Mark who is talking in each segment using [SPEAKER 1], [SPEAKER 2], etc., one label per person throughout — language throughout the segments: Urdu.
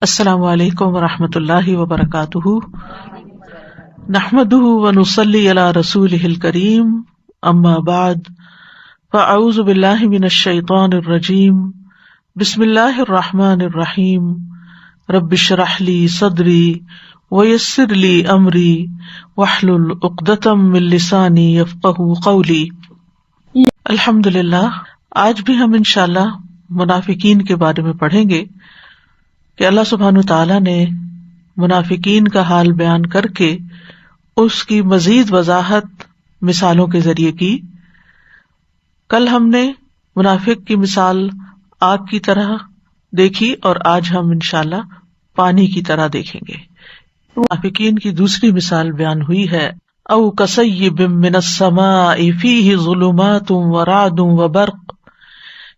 [SPEAKER 1] السلام علیکم ورحمۃ اللہ وبرکاتہ، نحمده ونصلی علی رسولہ الکریم، اما بعد فاعوذ باللہ من الشیطان الرجیم، بسم اللہ الرحمن الرحیم، رب اشرح لی صدری ویسر لی امری واحلل عقدۃ من لسانی یفقہوا قولی۔ الحمدللہ، آج بھی ہم انشاءاللہ منافقین کے بارے میں پڑھیں گے کہ اللہ سبحانہ تعالیٰ نے منافقین کا حال بیان کر کے اس کی مزید وضاحت مثالوں کے ذریعے کی۔ کل ہم نے منافق کی مثال آگ کی طرح دیکھی اور آج ہم انشاءاللہ پانی کی طرح دیکھیں گے۔ منافقین کی دوسری مثال بیان ہوئی ہے، او کصیب من السماء فیہ ظلمات ورعد وبرق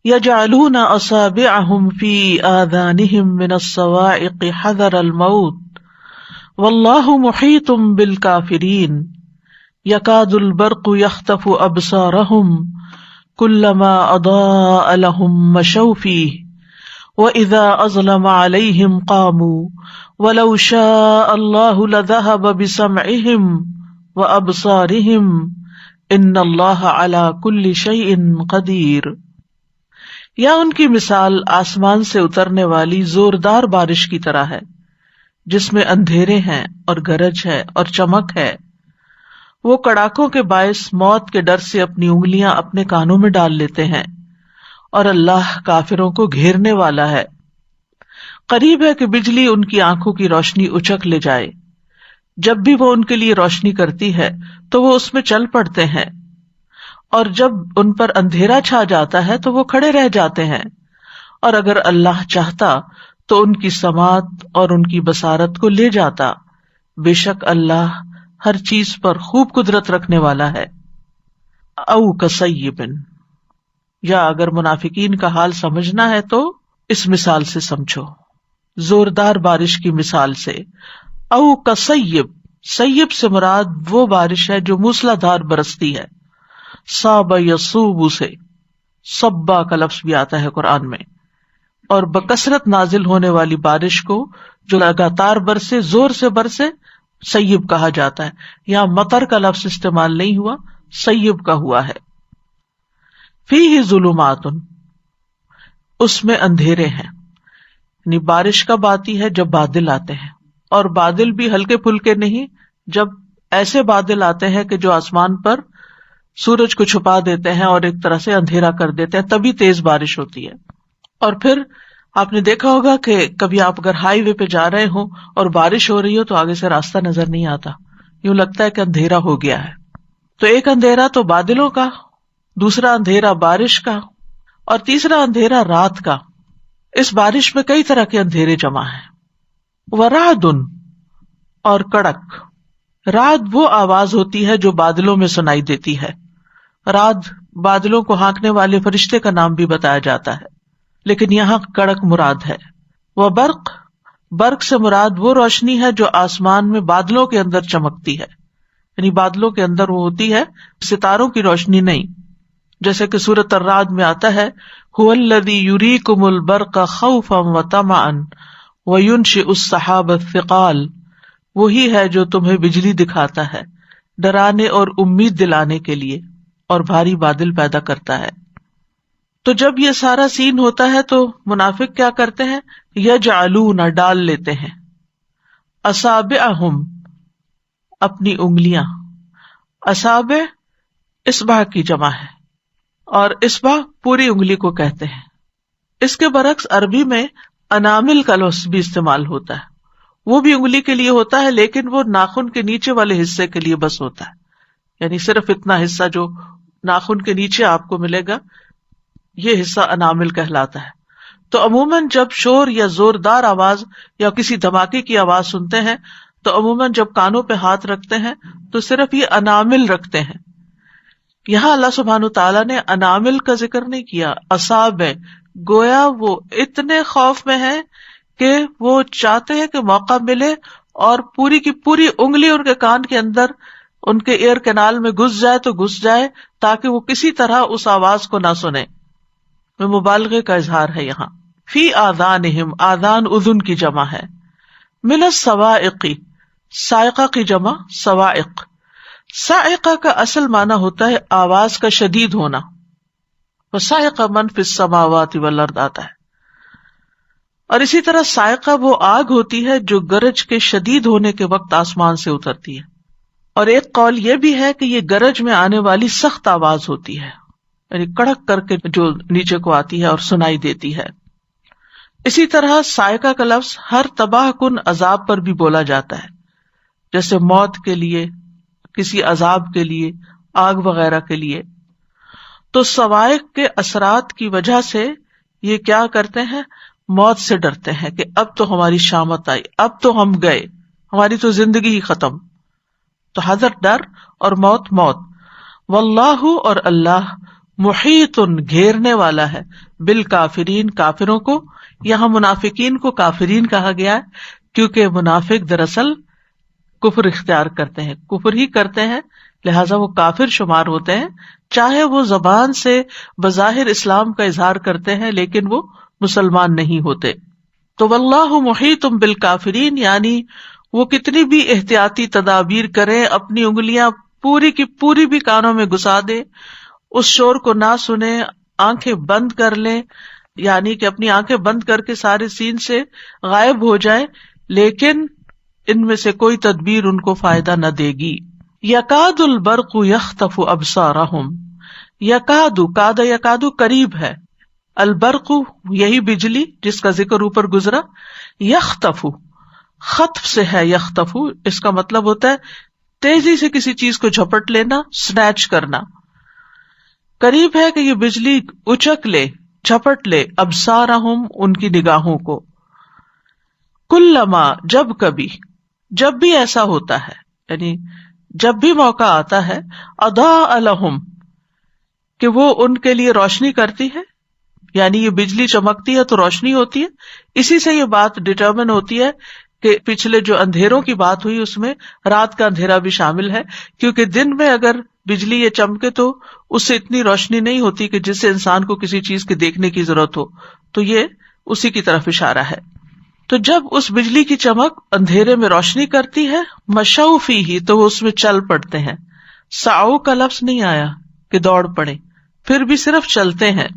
[SPEAKER 1] یجعلون اصابعهم فی آذانهم من الصواعق حذر الموت واللہ محیط بالکافرین یکاد البرق یخطف ابصارهم کلما اضاء لهم مشوا فیہ وإذا أظلم عليهم قاموا ولو شاء الله لذهب بسمعهم وأبصارهم إن الله على كل شيء قدير۔ یا ان کی مثال آسمان سے اترنے والی زوردار بارش کی طرح ہے جس میں اندھیرے ہیں اور گرج ہے اور چمک ہے۔ وہ کڑاکوں کے باعث موت کے ڈر سے اپنی انگلیاں اپنے کانوں میں ڈال لیتے ہیں، اور اللہ کافروں کو گھیرنے والا ہے۔ قریب ہے کہ بجلی ان کی آنکھوں کی روشنی اچک لے جائے، جب بھی وہ ان کے لیے روشنی کرتی ہے تو وہ اس میں چل پڑتے ہیں، اور جب ان پر اندھیرا چھا جاتا ہے تو وہ کھڑے رہ جاتے ہیں، اور اگر اللہ چاہتا تو ان کی سماعت اور ان کی بصارت کو لے جاتا، بے شک اللہ ہر چیز پر خوب قدرت رکھنے والا ہے۔ او کصیب، یا اگر منافقین کا حال سمجھنا ہے تو اس مثال سے سمجھو، زوردار بارش کی مثال سے۔ او کصیب، سیب سے مراد وہ بارش ہے جو موسلا دھار برستی ہے، صاب یصوب سے صبا کا لفظ بھی آتا ہے قرآن میں، اور بکثرت نازل ہونے والی بارش کو جو لگاتار برسے، زور سے برسے، سیب کہا جاتا ہے۔ یہاں مطر کا لفظ استعمال نہیں ہوا، سیب کا ہوا ہے۔ فیہ ظلمات، اس میں اندھیرے ہیں، یعنی بارش کب آتی ہے؟ جب بادل آتے ہیں، اور بادل بھی ہلکے پھلکے نہیں، جب ایسے بادل آتے ہیں کہ جو آسمان پر سورج کو چھپا دیتے ہیں اور ایک طرح سے اندھیرا کر دیتے ہیں، تبھی تیز بارش ہوتی ہے۔ اور پھر آپ نے دیکھا ہوگا کہ کبھی آپ اگر ہائی وے پہ جا رہے ہوں اور بارش ہو رہی ہو تو آگے سے راستہ نظر نہیں آتا، یوں لگتا ہے کہ اندھیرا ہو گیا ہے۔ تو ایک اندھیرا تو بادلوں کا، دوسرا اندھیرا بارش کا، اور تیسرا اندھیرا رات کا۔ اس بارش میں کئی طرح کے اندھیرے جمع ہیں۔ ورعد، اور کڑک۔ رعد وہ آواز ہوتی ہے جو بادلوں میں سنائی دیتی ہے۔ رعد بادلوں کو ہانکنے والے فرشتے کا نام بھی بتایا جاتا ہے، لیکن یہاں کڑک مراد ہے۔ وبرق، برق سے مراد وہ روشنی ہے جو آسمان میں بادلوں کے اندر چمکتی ہے، یعنی بادلوں کے اندر وہ ہوتی ہے، ستاروں کی روشنی نہیں، جیسے کہ سورۃ الرعد میں آتا ہے، هو الذی یریکم البرق خوفا وطمعا وینشئ السحاب الثقال، وہی ہے جو تمہیں بجلی دکھاتا ہے ڈرانے اور امید دلانے کے لیے، اور بھاری بادل پیدا کرتا ہے۔ تو جب یہ سارا سین ہوتا ہے تو منافق کیا کرتے ہیں؟ یجعلون، ڈال لیتے ہیں، اصابعہم، اپنی انگلیاں۔ اصابع اصبع کی جمع ہے، اور اصبع پوری انگلی کو کہتے ہیں۔ اس کے برعکس عربی میں انامل کا لفظ بھی استعمال ہوتا ہے، وہ بھی انگلی کے لیے ہوتا ہے، لیکن وہ ناخن کے نیچے والے حصے کے لیے بس ہوتا ہے، یعنی صرف اتنا حصہ جو ناخن کے نیچے آپ کو ملے گا، یہ حصہ انامل کہلاتا ہے۔ تو عموماً جب شور یا زوردار آواز یا کسی دھماکے کی آواز سنتے ہیں تو عموماً جب کانوں پہ ہاتھ رکھتے ہیں تو صرف یہ انامل رکھتے ہیں۔ یہاں اللہ سبحانہ تعالیٰ نے انامل کا ذکر نہیں کیا، اصابع، گویا وہ اتنے خوف میں ہیں کہ وہ چاہتے ہیں کہ موقع ملے اور پوری کی پوری انگلی ان کے کان کے اندر، ان کے ایئر کینال میں گھس جائے تو گھس جائے، تاکہ وہ کسی طرح اس آواز کو نہ سنے۔ میں مبالغے کا اظہار ہے یہاں۔ فی آذانہم، آذان اذن کی جمع ہے، من الصواعق، صاعقہ کی جمع صواعق. صاعقہ کا اصل معنی ہوتا ہے آواز کا شدید ہونا، وصاعق من فی السماوات والارض آتا ہے. اور اسی طرح صاعقہ وہ آگ ہوتی ہے جو گرج کے شدید ہونے کے وقت آسمان سے اترتی ہے. اور ایک قول یہ بھی ہے کہ یہ گرج میں آنے والی سخت آواز ہوتی ہے، یعنی کڑک کر کے جو نیچے کو آتی ہے اور سنائی دیتی ہے. اسی طرح صاعقہ کا لفظ ہر تباہ کن عذاب پر بھی بولا جاتا ہے، جیسے موت کے لیے، کسی عذاب کے لیے، آگ وغیرہ کے لیے. تو صواعق کے اثرات کی وجہ سے یہ کیا کرتے ہیں، موت سے ڈرتے ہیں کہ اب تو ہماری شامت آئی، اب تو ہم گئے، ہماری تو زندگی ہی ختم. تو حذر ڈر اور موت موت. واللہ اور اللہ محیط گھیرنے والا ہے بالکافرین کافروں کو. یہاں منافقین کو کافرین کہا گیا ہے کیونکہ منافق دراصل کفر اختیار کرتے ہیں، کفر ہی کرتے ہیں، لہٰذا وہ کافر شمار ہوتے ہیں، چاہے وہ زبان سے بظاہر اسلام کا اظہار کرتے ہیں لیکن وہ مسلمان نہیں ہوتے. تو واللہ محیط بالکافرین یعنی وہ کتنی بھی احتیاطی تدابیر کریں، اپنی انگلیاں پوری کی پوری بھی کانوں میں گھسا دے، اس شور کو نہ سنیں، آنکھیں بند کر لیں، یعنی کہ اپنی آنکھیں بند کر کے سارے سین سے غائب ہو جائیں، لیکن ان میں سے کوئی تدبیر ان کو فائدہ نہ دے گی. یکاد البرق یخطف ابصارہم، یکاد، کاد یکاد قریب ہے، البرق یہی بجلی جس کا ذکر اوپر گزرا، یخطف خطف سے ہے، یخطف اس کا مطلب ہوتا ہے تیزی سے کسی چیز کو جھپٹ لینا، سنیچ کرنا. قریب ہے کہ یہ بجلی اچک لے، جھپٹ لے، ابصارہم ان کی نگاہوں کو. کلما جب کبھی، جب بھی ایسا ہوتا ہے یعنی جب بھی موقع آتا ہے، اضاء لہم کہ وہ ان کے لیے روشنی کرتی ہے، یعنی یہ بجلی چمکتی ہے تو روشنی ہوتی ہے. اسی سے یہ بات ڈٹرمن ہوتی ہے کہ پچھلے جو اندھیروں کی بات ہوئی اس میں رات کا اندھیرا بھی شامل ہے، کیونکہ دن میں اگر بجلی یہ چمکے تو اس سے اتنی روشنی نہیں ہوتی کہ جس سے انسان کو کسی چیز کے دیکھنے کی ضرورت ہو، تو یہ اسی کی طرف اشارہ ہے. تو جب اس بجلی کی چمک اندھیرے میں روشنی کرتی ہے، مشوا فیہ تو وہ اس میں چل پڑتے ہیں. سعوا کا لفظ نہیں آیا کہ دوڑ پڑے، پھر بھی صرف چلتے ہیں.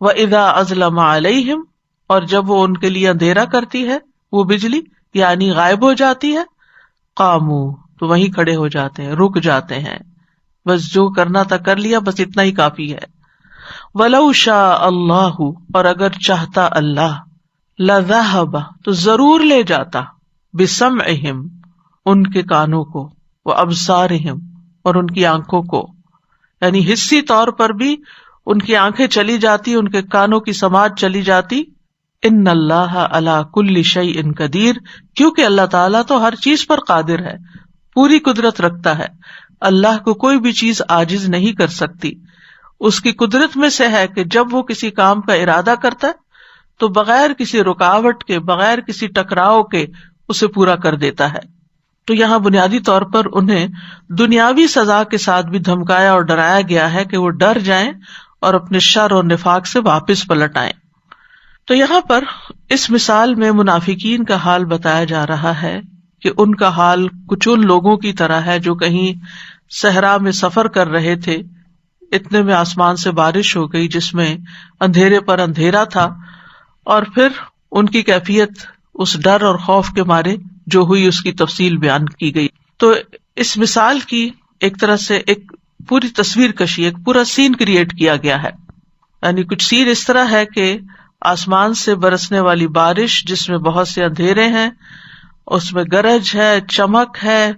[SPEAKER 1] وَإِذَا أَظْلَمَ عَلَيْهِمْ اور جب وہ ان کے لیے اندھیرا کرتی ہے وہ بجلی یعنی غائب ہو جاتی ہے، قاموا تو وہیں کھڑے ہو جاتے ہیں، رک جاتے ہیں، بس جو کرنا تھا کر لیا، بس اتنا ہی کافی ہے. وَلَوْ شَاءَ اللَّهُ اور اگر چاہتا اللہ، لَذَهَبَ تو ضرور لے جاتا، بِسَمْعِهِمْ ان کے کانوں کو، وَأَبْصَارِهِمْ اور ان کی آنکھوں کو، یعنی حصی طور پر بھی ان کی آنکھیں چلی جاتی، ان کے کانوں کی سماعت چلی جاتی. ان اللہ علی کل شیء قدیر کیونکہ اللہ تعالیٰ تو ہر چیز پر قادر ہے، پوری قدرت رکھتا ہے. اللہ کو کوئی بھی چیز عاجز نہیں کر سکتی. اس کی قدرت میں سے ہے کہ جب وہ کسی کام کا ارادہ کرتا ہے تو بغیر کسی رکاوٹ کے، بغیر کسی ٹکراؤ کے اسے پورا کر دیتا ہے. تو یہاں بنیادی طور پر انہیں دنیاوی سزا کے ساتھ بھی دھمکایا اور ڈرایا گیا ہے کہ وہ ڈر جائیں اور اپنے شر اور نفاق سے واپس پلٹ آئیں. تو یہاں پر اس مثال میں منافقین کا حال بتایا جا رہا ہے کہ ان کا حال کچھ ان لوگوں کی طرح ہے جو کہیں صحرا میں سفر کر رہے تھے، اتنے میں آسمان سے بارش ہو گئی جس میں اندھیرے پر اندھیرا تھا، اور پھر ان کی کیفیت اس ڈر اور خوف کے مارے جو ہوئی اس کی تفصیل بیان کی گئی. تو اس مثال کی ایک طرح سے ایک پوری تصویر کشی، ایک پورا سین کریٹ کیا گیا ہے. یعنی کچھ سین اس طرح ہے کہ آسمان سے برسنے والی بارش جس میں بہت سے اندھیرے ہیں، اس میں گرج ہے، چمک ہے،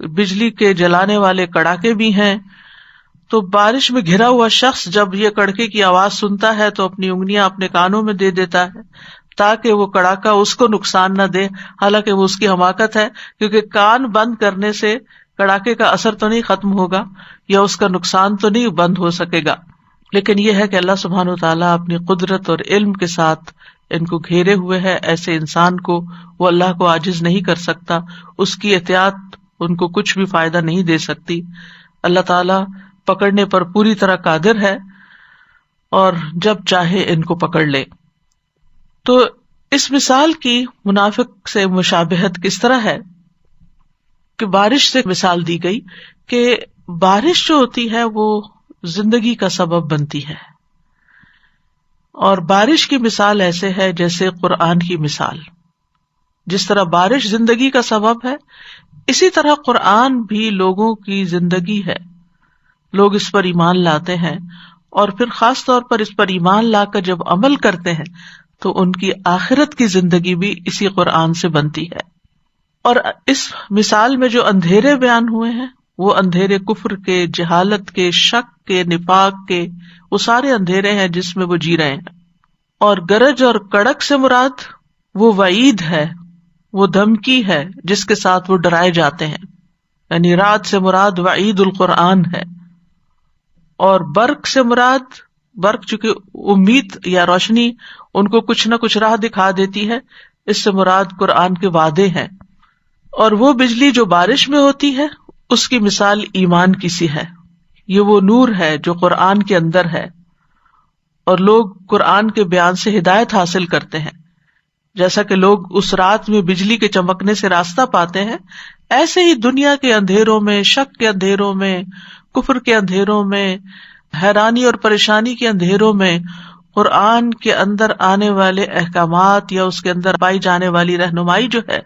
[SPEAKER 1] بجلی کے جلانے والے کڑاکے بھی ہیں. تو بارش میں گھرا ہوا شخص جب یہ کڑکے کی آواز سنتا ہے تو اپنی انگلیاں اپنے کانوں میں دے دیتا ہے تاکہ وہ کڑاکا اس کو نقصان نہ دے، حالانکہ وہ اس کی حماقت ہے، کیونکہ کان بند کرنے سے کڑاکے کا اثر تو نہیں ختم ہوگا یا اس کا نقصان تو نہیں بند ہو سکے گا. لیکن یہ ہے کہ اللہ سبحانہ وتعالیٰ اپنی قدرت اور علم کے ساتھ ان کو گھیرے ہوئے ہے. ایسے انسان کو وہ اللہ کو عاجز نہیں کر سکتا، اس کی احتیاط ان کو کچھ بھی فائدہ نہیں دے سکتی. اللہ تعالیٰ پکڑنے پر پوری طرح قادر ہے اور جب چاہے ان کو پکڑ لے. تو اس مثال کی منافق سے مشابہت کس طرح ہے کہ بارش سے مثال دی گئی کہ بارش جو ہوتی ہے وہ زندگی کا سبب بنتی ہے، اور بارش کی مثال ایسے ہے جیسے قرآن کی مثال. جس طرح بارش زندگی کا سبب ہے، اسی طرح قرآن بھی لوگوں کی زندگی ہے. لوگ اس پر ایمان لاتے ہیں اور پھر خاص طور پر اس پر ایمان لا کر جب عمل کرتے ہیں تو ان کی آخرت کی زندگی بھی اسی قرآن سے بنتی ہے. اور اس مثال میں جو اندھیرے بیان ہوئے ہیں وہ اندھیرے کفر کے، جہالت کے، شک کے، نفاق کے، وہ سارے اندھیرے ہیں جس میں وہ جی رہے ہیں. اور گرج اور کڑک سے مراد وہ وعید ہے، وہ دھمکی ہے جس کے ساتھ وہ ڈرائے جاتے ہیں، یعنی رات سے مراد وعید القرآن ہے. اور برق سے مراد، برق چونکہ امید یا روشنی ان کو کچھ نہ کچھ راہ دکھا دیتی ہے، اس سے مراد قرآن کے وعدے ہیں. اور وہ بجلی جو بارش میں ہوتی ہے اس کی مثال ایمان کی سی ہے. یہ وہ نور ہے جو قرآن کے اندر ہے، اور لوگ قرآن کے بیان سے ہدایت حاصل کرتے ہیں. جیسا کہ لوگ اس رات میں بجلی کے چمکنے سے راستہ پاتے ہیں، ایسے ہی دنیا کے اندھیروں میں، شک کے اندھیروں میں، کفر کے اندھیروں میں، حیرانی اور پریشانی کے اندھیروں میں قرآن کے اندر آنے والے احکامات یا اس کے اندر پائی جانے والی رہنمائی جو ہے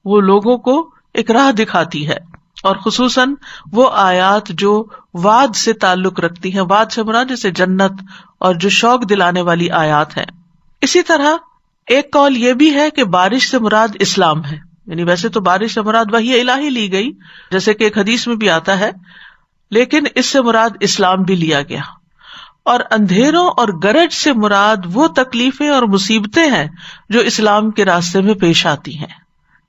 [SPEAKER 1] وہ لوگوں کو ایک راہ دکھاتی ہے. اور خصوصاً وہ آیات جو وعد سے تعلق رکھتی ہیں، وعد سے مراد جیسے جنت اور جو شوق دلانے والی آیات ہیں. اسی طرح ایک قول یہ بھی ہے کہ بارش سے مراد اسلام ہے، یعنی ویسے تو بارش سے مراد وحی الہی لی گئی جیسے کہ ایک حدیث میں بھی آتا ہے، لیکن اس سے مراد اسلام بھی لیا گیا. اور اندھیروں اور گرج سے مراد وہ تکلیفیں اور مصیبتیں ہیں جو اسلام کے راستے میں پیش آتی ہیں.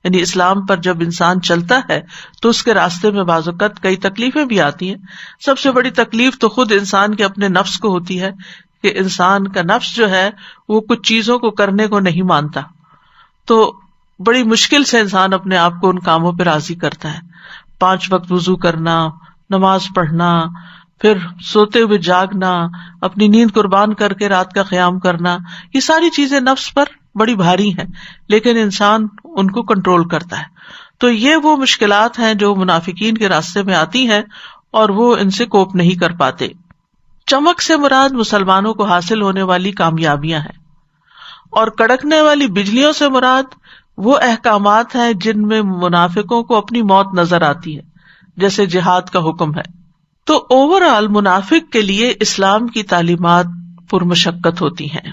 [SPEAKER 1] یعنی اسلام پر جب انسان چلتا ہے تو اس کے راستے میں بعض اوقات کئی تکلیفیں بھی آتی ہیں. سب سے بڑی تکلیف تو خود انسان کے اپنے نفس کو ہوتی ہے کہ انسان کا نفس جو ہے وہ کچھ چیزوں کو کرنے کو نہیں مانتا، تو بڑی مشکل سے انسان اپنے آپ کو ان کاموں پہ راضی کرتا ہے. 5 وقت وضو کرنا، نماز پڑھنا، پھر سوتے ہوئے جاگنا، اپنی نیند قربان کر کے رات کا قیام کرنا، یہ ساری چیزیں نفس پر بڑی بھاری ہیں، لیکن انسان ان کو کنٹرول کرتا ہے. تو یہ وہ مشکلات ہیں جو منافقین کے راستے میں آتی ہیں اور وہ ان سے کوپ نہیں کر پاتے. چمک سے مراد مسلمانوں کو حاصل ہونے والی کامیابیاں ہیں، اور کڑکنے والی بجلیوں سے مراد وہ احکامات ہیں جن میں منافقوں کو اپنی موت نظر آتی ہے، جیسے جہاد کا حکم ہے. تو اوور آل منافق کے لیے اسلام کی تعلیمات پرمشقت ہوتی ہیں.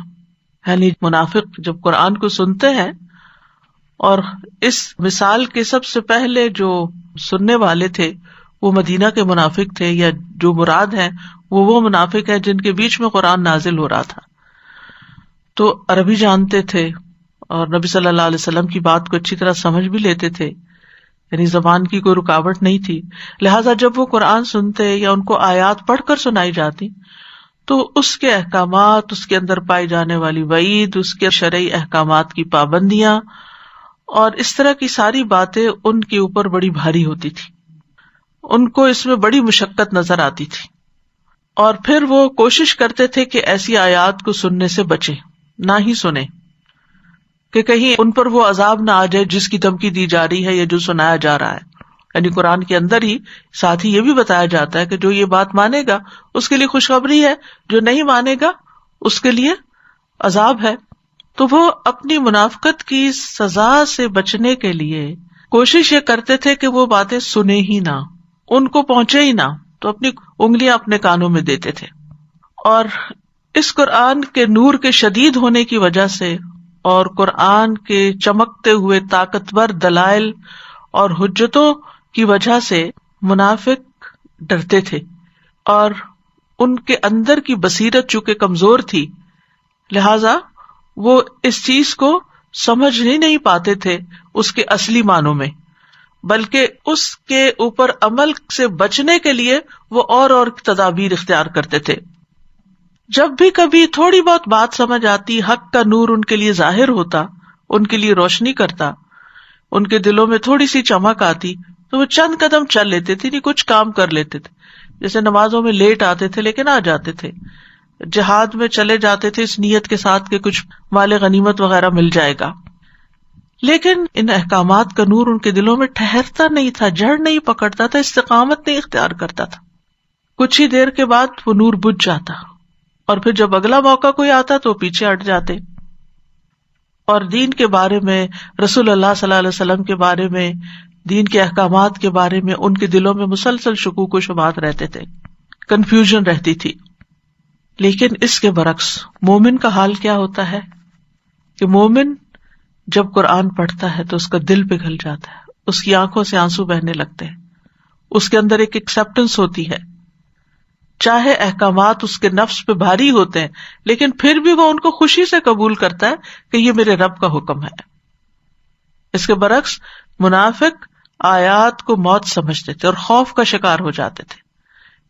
[SPEAKER 1] یعنی منافق جب قرآن کو سنتے ہیں، اور اس مثال کے سب سے پہلے جو سننے والے تھے وہ مدینہ کے منافق تھے، یا جو مراد ہیں وہ منافق ہیں جن کے بیچ میں قرآن نازل ہو رہا تھا، تو عربی جانتے تھے اور نبی صلی اللہ علیہ وسلم کی بات کو اچھی طرح سمجھ بھی لیتے تھے، یعنی زبان کی کوئی رکاوٹ نہیں تھی. لہٰذا جب وہ قرآن سنتے یا ان کو آیات پڑھ کر سنائی جاتی تو اس کے احکامات، اس کے اندر پائی جانے والی وعید، اس کے شرعی احکامات کی پابندیاں اور اس طرح کی ساری باتیں ان کے اوپر بڑی بھاری ہوتی تھی، ان کو اس میں بڑی مشقت نظر آتی تھی. اور پھر وہ کوشش کرتے تھے کہ ایسی آیات کو سننے سے بچیں، نہ ہی سنیں، کہ کہیں ان پر وہ عذاب نہ آ جائے جس کی دھمکی دی جا رہی ہے یا جو سنایا جا رہا ہے. یعنی قرآن کے اندر ہی ساتھ ہی یہ بھی بتایا جاتا ہے کہ جو یہ بات مانے گا اس کے لیے خوشخبری ہے، جو نہیں مانے گا اس کے لیے عذاب ہے. تو وہ اپنی منافقت کی سزا سے بچنے کے لیے کوشش یہ کرتے تھے کہ وہ باتیں سنے ہی نہ، ان کو پہنچے ہی نہ، تو اپنی انگلیاں اپنے کانوں میں دیتے تھے. اور اس قرآن کے نور کے شدید ہونے کی وجہ سے اور قرآن کے چمکتے ہوئے طاقتور دلائل اور حجتوں کی وجہ سے منافق ڈرتے تھے، اور ان کے اندر کی بصیرت چونکہ کمزور تھی، لہذا وہ اس چیز کو سمجھ ہی نہیں پاتے تھے اس کے اصلی معنوں میں، بلکہ اس کے اوپر عمل سے بچنے کے لیے وہ اور تدابیر اختیار کرتے تھے. جب بھی کبھی تھوڑی بہت بات سمجھ آتی، حق کا نور ان کے لیے ظاہر ہوتا، ان کے لیے روشنی کرتا، ان کے دلوں میں تھوڑی سی چمک آتی تو وہ چند قدم چل لیتے تھے، نہیں کچھ کام کر لیتے تھے. جیسے نمازوں میں لیٹ آتے تھے لیکن آ جاتے تھے، جہاد میں چلے جاتے تھے اس نیت کے ساتھ کہ کچھ مال غنیمت وغیرہ مل جائے گا، لیکن ان احکامات کا نور ان کے دلوں میں ٹھہرتا نہیں تھا، جڑ نہیں پکڑتا تھا، استقامت نہیں اختیار کرتا تھا. کچھ ہی دیر کے بعد وہ نور بجھ جاتا، اور پھر جب اگلا موقع کوئی آتا تو وہ پیچھے ہٹ جاتے. اور دین کے بارے میں، رسول اللہ صلی اللہ علیہ وسلم کے بارے میں، دین کے احکامات کے بارے میں ان کے دلوں میں مسلسل شکوک و شبہات رہتے تھے، کنفیوژن رہتی تھی. لیکن اس کے برعکس مومن کا حال کیا ہوتا ہے کہ مومن جب قرآن پڑھتا ہے تو اس کا دل پگھل جاتا ہے، اس کی آنکھوں سے آنسو بہنے لگتے ہیں، اس کے اندر ایک ایکسپٹنس ہوتی ہے. چاہے احکامات اس کے نفس پہ بھاری ہوتے ہیں لیکن پھر بھی وہ ان کو خوشی سے قبول کرتا ہے کہ یہ میرے رب کا حکم ہے. اس کے برعکس منافق آیات کو موت سمجھتے تھے اور خوف کا شکار ہو جاتے تھے.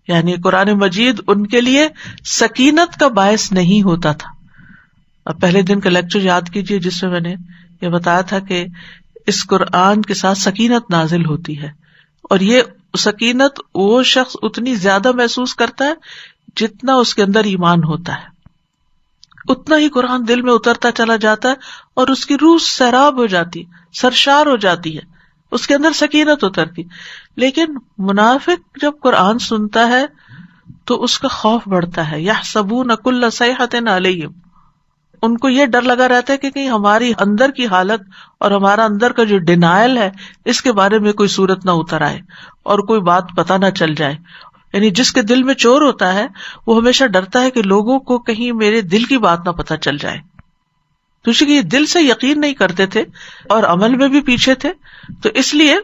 [SPEAKER 1] یعنی قرآن مجید ان کے لیے سکینت کا باعث نہیں ہوتا تھا. اب پہلے دن کا لیکچر یاد کیجئے جس میں نے یہ بتایا تھا کہ اس قرآن کے ساتھ سکینت نازل ہوتی ہے، اور یہ سکینت وہ شخص اتنی زیادہ محسوس کرتا ہے جتنا اس کے اندر ایمان ہوتا ہے، اتنا ہی قرآن دل میں اترتا چلا جاتا ہے اور اس کی روح سیراب ہو جاتی، سرشار ہو جاتی ہے، اس کے اندر سکینت اترتی. لیکن منافق جب قرآن سنتا ہے تو اس کا خوف بڑھتا ہے. یحسبون کل صیحۃ علیہم، ان کو یہ ڈر لگا رہتا ہے کہ کہیں ہماری اندر کی حالت اور ہمارا اندر کا جو ڈینائل ہے اس کے بارے میں کوئی صورت نہ اتر آئے اور کوئی بات پتہ نہ چل جائے. یعنی جس کے دل میں چور ہوتا ہے وہ ہمیشہ ڈرتا ہے کہ لوگوں کو کہیں میرے دل کی بات نہ پتہ چل جائے، کیونکہ یہ دل سے یقین نہیں کرتے تھے اور عمل میں بھی پیچھے تھے، تو اس لیے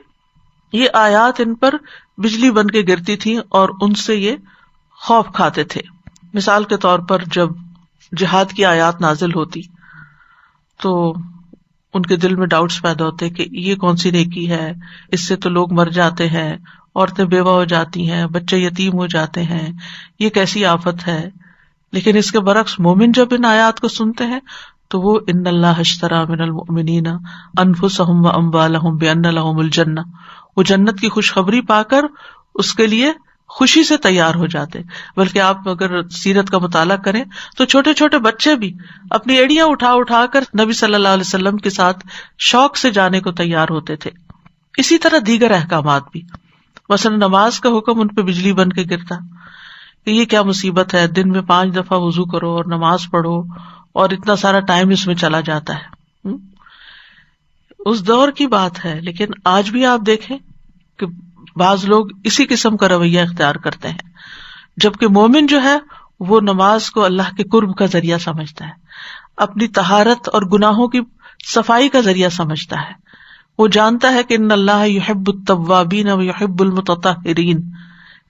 [SPEAKER 1] یہ آیات ان پر بجلی بن کے گرتی تھی اور ان سے یہ خوف کھاتے تھے. مثال کے طور پر جب جہاد کی آیات نازل ہوتی تو ان کے دل میں ڈاؤٹس پیدا ہوتے کہ یہ کون سی نیکی ہے، اس سے تو لوگ مر جاتے ہیں، عورتیں بیوہ ہو جاتی ہیں، بچے یتیم ہو جاتے ہیں، یہ کیسی آفت ہے. لیکن اس کے برعکس مومن جب ان آیات کو سنتے ہیں تو وہ ان اللہ اشتری من المؤمنین انفسهم واموالهم بان لهم الجنہ، وہ جنت کی خوشخبری پا کر اس کے لیے خوشی سے تیار ہو جاتے. بلکہ آپ اگر سیرت کا مطالعہ کریں تو چھوٹے چھوٹے بچے بھی اپنی ایڑیاں اٹھا اٹھا کر نبی صلی اللہ علیہ وسلم کے ساتھ شوق سے جانے کو تیار ہوتے تھے. اسی طرح دیگر احکامات بھی، مثلا نماز کا حکم ان پہ بجلی بن کے گرتا کہ یہ کیا مصیبت ہے، دن میں 5 دفعہ وضو کرو اور نماز پڑھو اور اتنا سارا ٹائم اس میں چلا جاتا ہے. اس دور کی بات ہے، لیکن آج بھی آپ دیکھیں کہ بعض لوگ اسی قسم کا رویہ اختیار کرتے ہیں، جبکہ مومن جو ہے وہ نماز کو اللہ کے قرب کا ذریعہ سمجھتا ہے، اپنی طہارت اور گناہوں کی صفائی کا ذریعہ سمجھتا ہے. وہ جانتا ہے کہ ان اللہ یحب التوابین و یحب المتطہرین،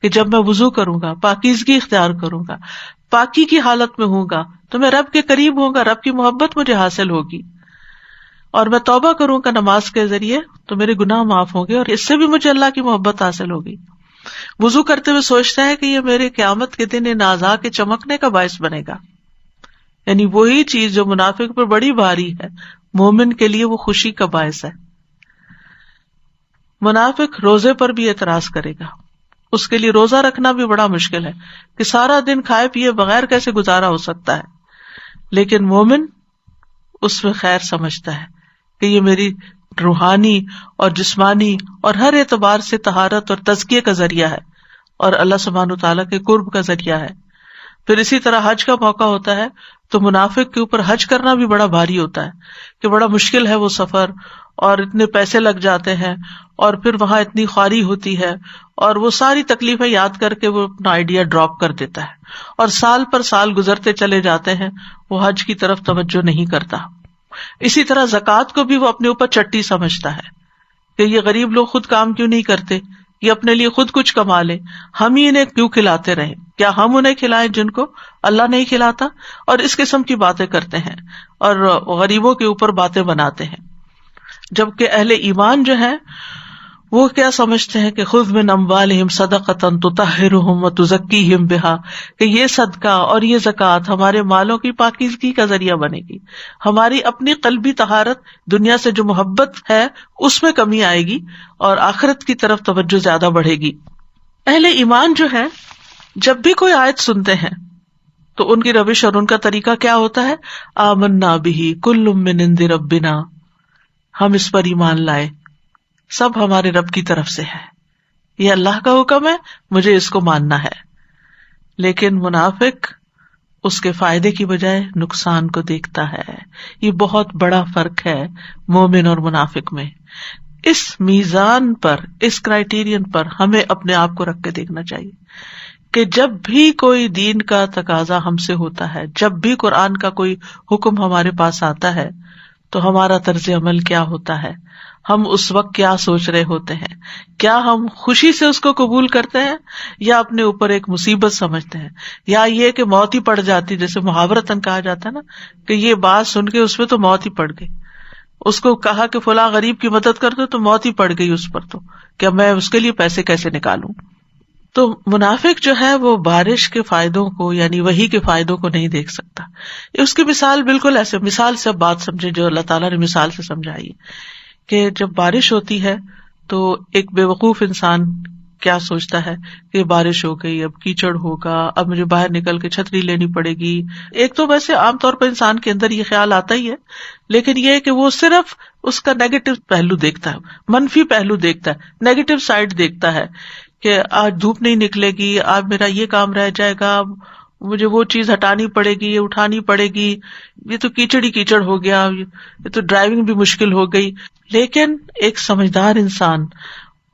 [SPEAKER 1] کہ جب میں وضو کروں گا، پاکیزگی اختیار کروں گا، پاکی کی حالت میں ہوں گا تو میں رب کے قریب ہوں گا، رب کی محبت مجھے حاصل ہوگی، اور میں توبہ کروں گا نماز کے ذریعے تو میرے گناہ معاف ہوں گے اور اس سے بھی مجھے اللہ کی محبت حاصل ہوگی. وضو کرتے ہوئے سوچتا ہے کہ یہ میرے قیامت کے دن ان اعضاء کے چمکنے کا باعث بنے گا. یعنی وہی چیز جو منافق پر بڑی بھاری ہے مومن کے لیے وہ خوشی کا باعث ہے. منافق روزے پر بھی اعتراض کرے گا، اس کے لیے روزہ رکھنا بھی بڑا مشکل ہے کہ سارا دن کھائے پیے بغیر کیسے گزارا ہو سکتا ہے. لیکن مومن اس میں خیر سمجھتا ہے کہ یہ میری روحانی اور جسمانی اور ہر اعتبار سے طہارت اور تزکیے کا ذریعہ ہے اور اللہ سبحانہ وتعالیٰ کے قرب کا ذریعہ ہے. پھر اسی طرح حج کا موقع ہوتا ہے تو منافق کے اوپر حج کرنا بھی بڑا بھاری ہوتا ہے کہ بڑا مشکل ہے وہ سفر، اور اتنے پیسے لگ جاتے ہیں اور پھر وہاں اتنی خواری ہوتی ہے، اور وہ ساری تکلیفیں یاد کر کے وہ اپنا آئیڈیا ڈراپ کر دیتا ہے اور سال پر سال گزرتے چلے جاتے ہیں، وہ حج کی طرف توجہ نہیں کرتا. اسی طرح زکوٰۃ کو بھی وہ اپنے اوپر چٹی سمجھتا ہے کہ یہ غریب لوگ خود کام کیوں نہیں کرتے، یہ اپنے لیے خود کچھ کما لیں، ہم ہی انہیں کیوں کھلاتے رہیں، کیا ہم انہیں کھلائیں جن کو اللہ نہیں کھلاتا، اور اس قسم کی باتیں کرتے ہیں اور غریبوں کے اوپر باتیں بناتے ہیں. جبکہ اہل ایمان جو ہیں وہ کیا سمجھتے ہیں کہ خذ من اموالہم صدقۃ تطہرہم وتزکیہم بہا، کہ یہ صدقہ اور یہ زکوٰۃ ہمارے مالوں کی پاکیزگی کا ذریعہ بنے گی، ہماری اپنی قلبی طہارت، دنیا سے جو محبت ہے اس میں کمی آئے گی اور آخرت کی طرف توجہ زیادہ بڑھے گی. اہل ایمان جو ہے جب بھی کوئی آیت سنتے ہیں تو ان کی روش اور ان کا طریقہ کیا ہوتا ہے؟ آمنا بہ کل من عند ربنا، ہم اس پر ایمان لائے، سب ہمارے رب کی طرف سے ہے، یہ اللہ کا حکم ہے، مجھے اس کو ماننا ہے۔ لیکن منافق اس کے فائدے کی بجائے نقصان کو دیکھتا ہے۔ یہ بہت بڑا فرق ہے مومن اور منافق میں۔ اس میزان پر، اس کرائیٹیرین پر ہمیں اپنے آپ کو رکھ کے دیکھنا چاہیے کہ جب بھی کوئی دین کا تقاضا ہم سے ہوتا ہے، جب بھی قرآن کا کوئی حکم ہمارے پاس آتا ہے، تو ہمارا طرز عمل کیا ہوتا ہے، ہم اس وقت کیا سوچ رہے ہوتے ہیں؟ کیا ہم خوشی سے اس کو قبول کرتے ہیں یا اپنے اوپر ایک مصیبت سمجھتے ہیں، یا یہ کہ موت ہی پڑ جاتی، جیسے محاورتاً کہا جاتا ہے نا کہ یہ بات سن کے اس پہ تو موت ہی پڑ گئی، اس کو کہا کہ فلاں غریب کی مدد کر دو تو موت ہی پڑ گئی اس پر، تو کیا میں اس کے لیے پیسے کیسے نکالوں؟ تو منافق جو ہے وہ بارش کے فائدوں کو، یعنی وحی کے فائدوں کو نہیں دیکھ سکتا۔ اس کی مثال بالکل ایسے، مثال سے بات سمجھے جو اللہ تعالیٰ نے مثال سے سمجھائی کہ جب بارش ہوتی ہے تو ایک بے وقوف انسان کیا سوچتا ہے کہ بارش ہو گئی، اب کیچڑ ہوگا، اب مجھے باہر نکل کے چھتری لینی پڑے گی۔ ایک تو ویسے عام طور پر انسان کے اندر یہ خیال آتا ہی ہے، لیکن یہ کہ وہ صرف اس کا نیگیٹو پہلو دیکھتا ہے، منفی پہلو دیکھتا ہے، نیگیٹو سائڈ دیکھتا ہے کہ آج دھوپ نہیں نکلے گی، آج میرا یہ کام رہ جائے گا، مجھے وہ چیز ہٹانی پڑے گی، یہ اٹھانی پڑے گی، یہ تو کیچڑ ہی کیچڑ ہو گیا، یہ تو ڈرائیونگ بھی مشکل ہو گئی۔ لیکن ایک سمجھدار انسان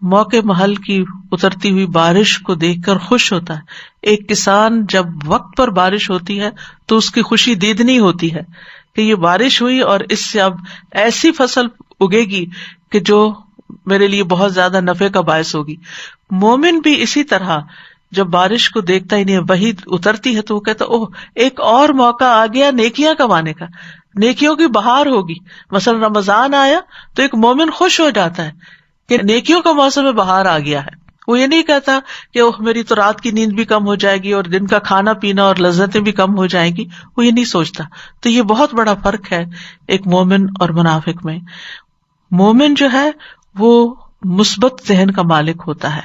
[SPEAKER 1] موقع محل کی اترتی ہوئی بارش کو دیکھ کر خوش ہوتا ہے۔ ایک کسان جب وقت پر بارش ہوتی ہے تو اس کی خوشی دیدنی ہوتی ہے کہ یہ بارش ہوئی اور اس سے اب ایسی فصل اگے گی کہ جو میرے لیے بہت زیادہ نفع کا باعث ہوگی۔ مومن بھی اسی طرح جب بارش کو دیکھتا ہی نہیں، وہی اترتی ہے تو وہ کہتا اوہ ایک اور موقع آ گیا نیکیاں کمانے کا، نیکیوں کی بہار ہوگی۔ مثلا رمضان آیا تو ایک مومن خوش ہو جاتا ہے کہ نیکیوں کا موسم بہار آ گیا ہے۔ وہ یہ نہیں کہتا کہ اوہ میری تو رات کی نیند بھی کم ہو جائے گی اور دن کا کھانا پینا اور لذتیں بھی کم ہو جائیں گی، وہ یہ نہیں سوچتا۔ تو یہ بہت بڑا فرق ہے ایک مومن اور منافق میں۔ مومن جو ہے وہ مثبت ذہن کا مالک ہوتا ہے،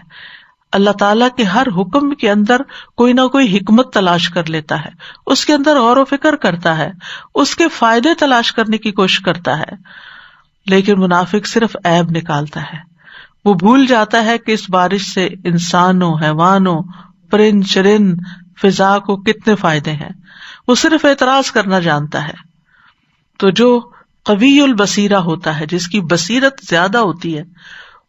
[SPEAKER 1] اللہ تعالیٰ کے ہر حکم کے اندر کوئی نہ کوئی حکمت تلاش کر لیتا ہے، اس کے اندر غور و فکر کرتا ہے، اس کے فائدے تلاش کرنے کی کوشش کرتا ہے۔ لیکن منافق صرف عیب نکالتا ہے، وہ بھول جاتا ہے کہ اس بارش سے انسانوں، حیوانوں، پرند چرند، فضا کو کتنے فائدے ہیں، وہ صرف اعتراض کرنا جانتا ہے۔ تو جو قوی البصیرہ ہوتا ہے، جس کی بصیرت زیادہ ہوتی ہے،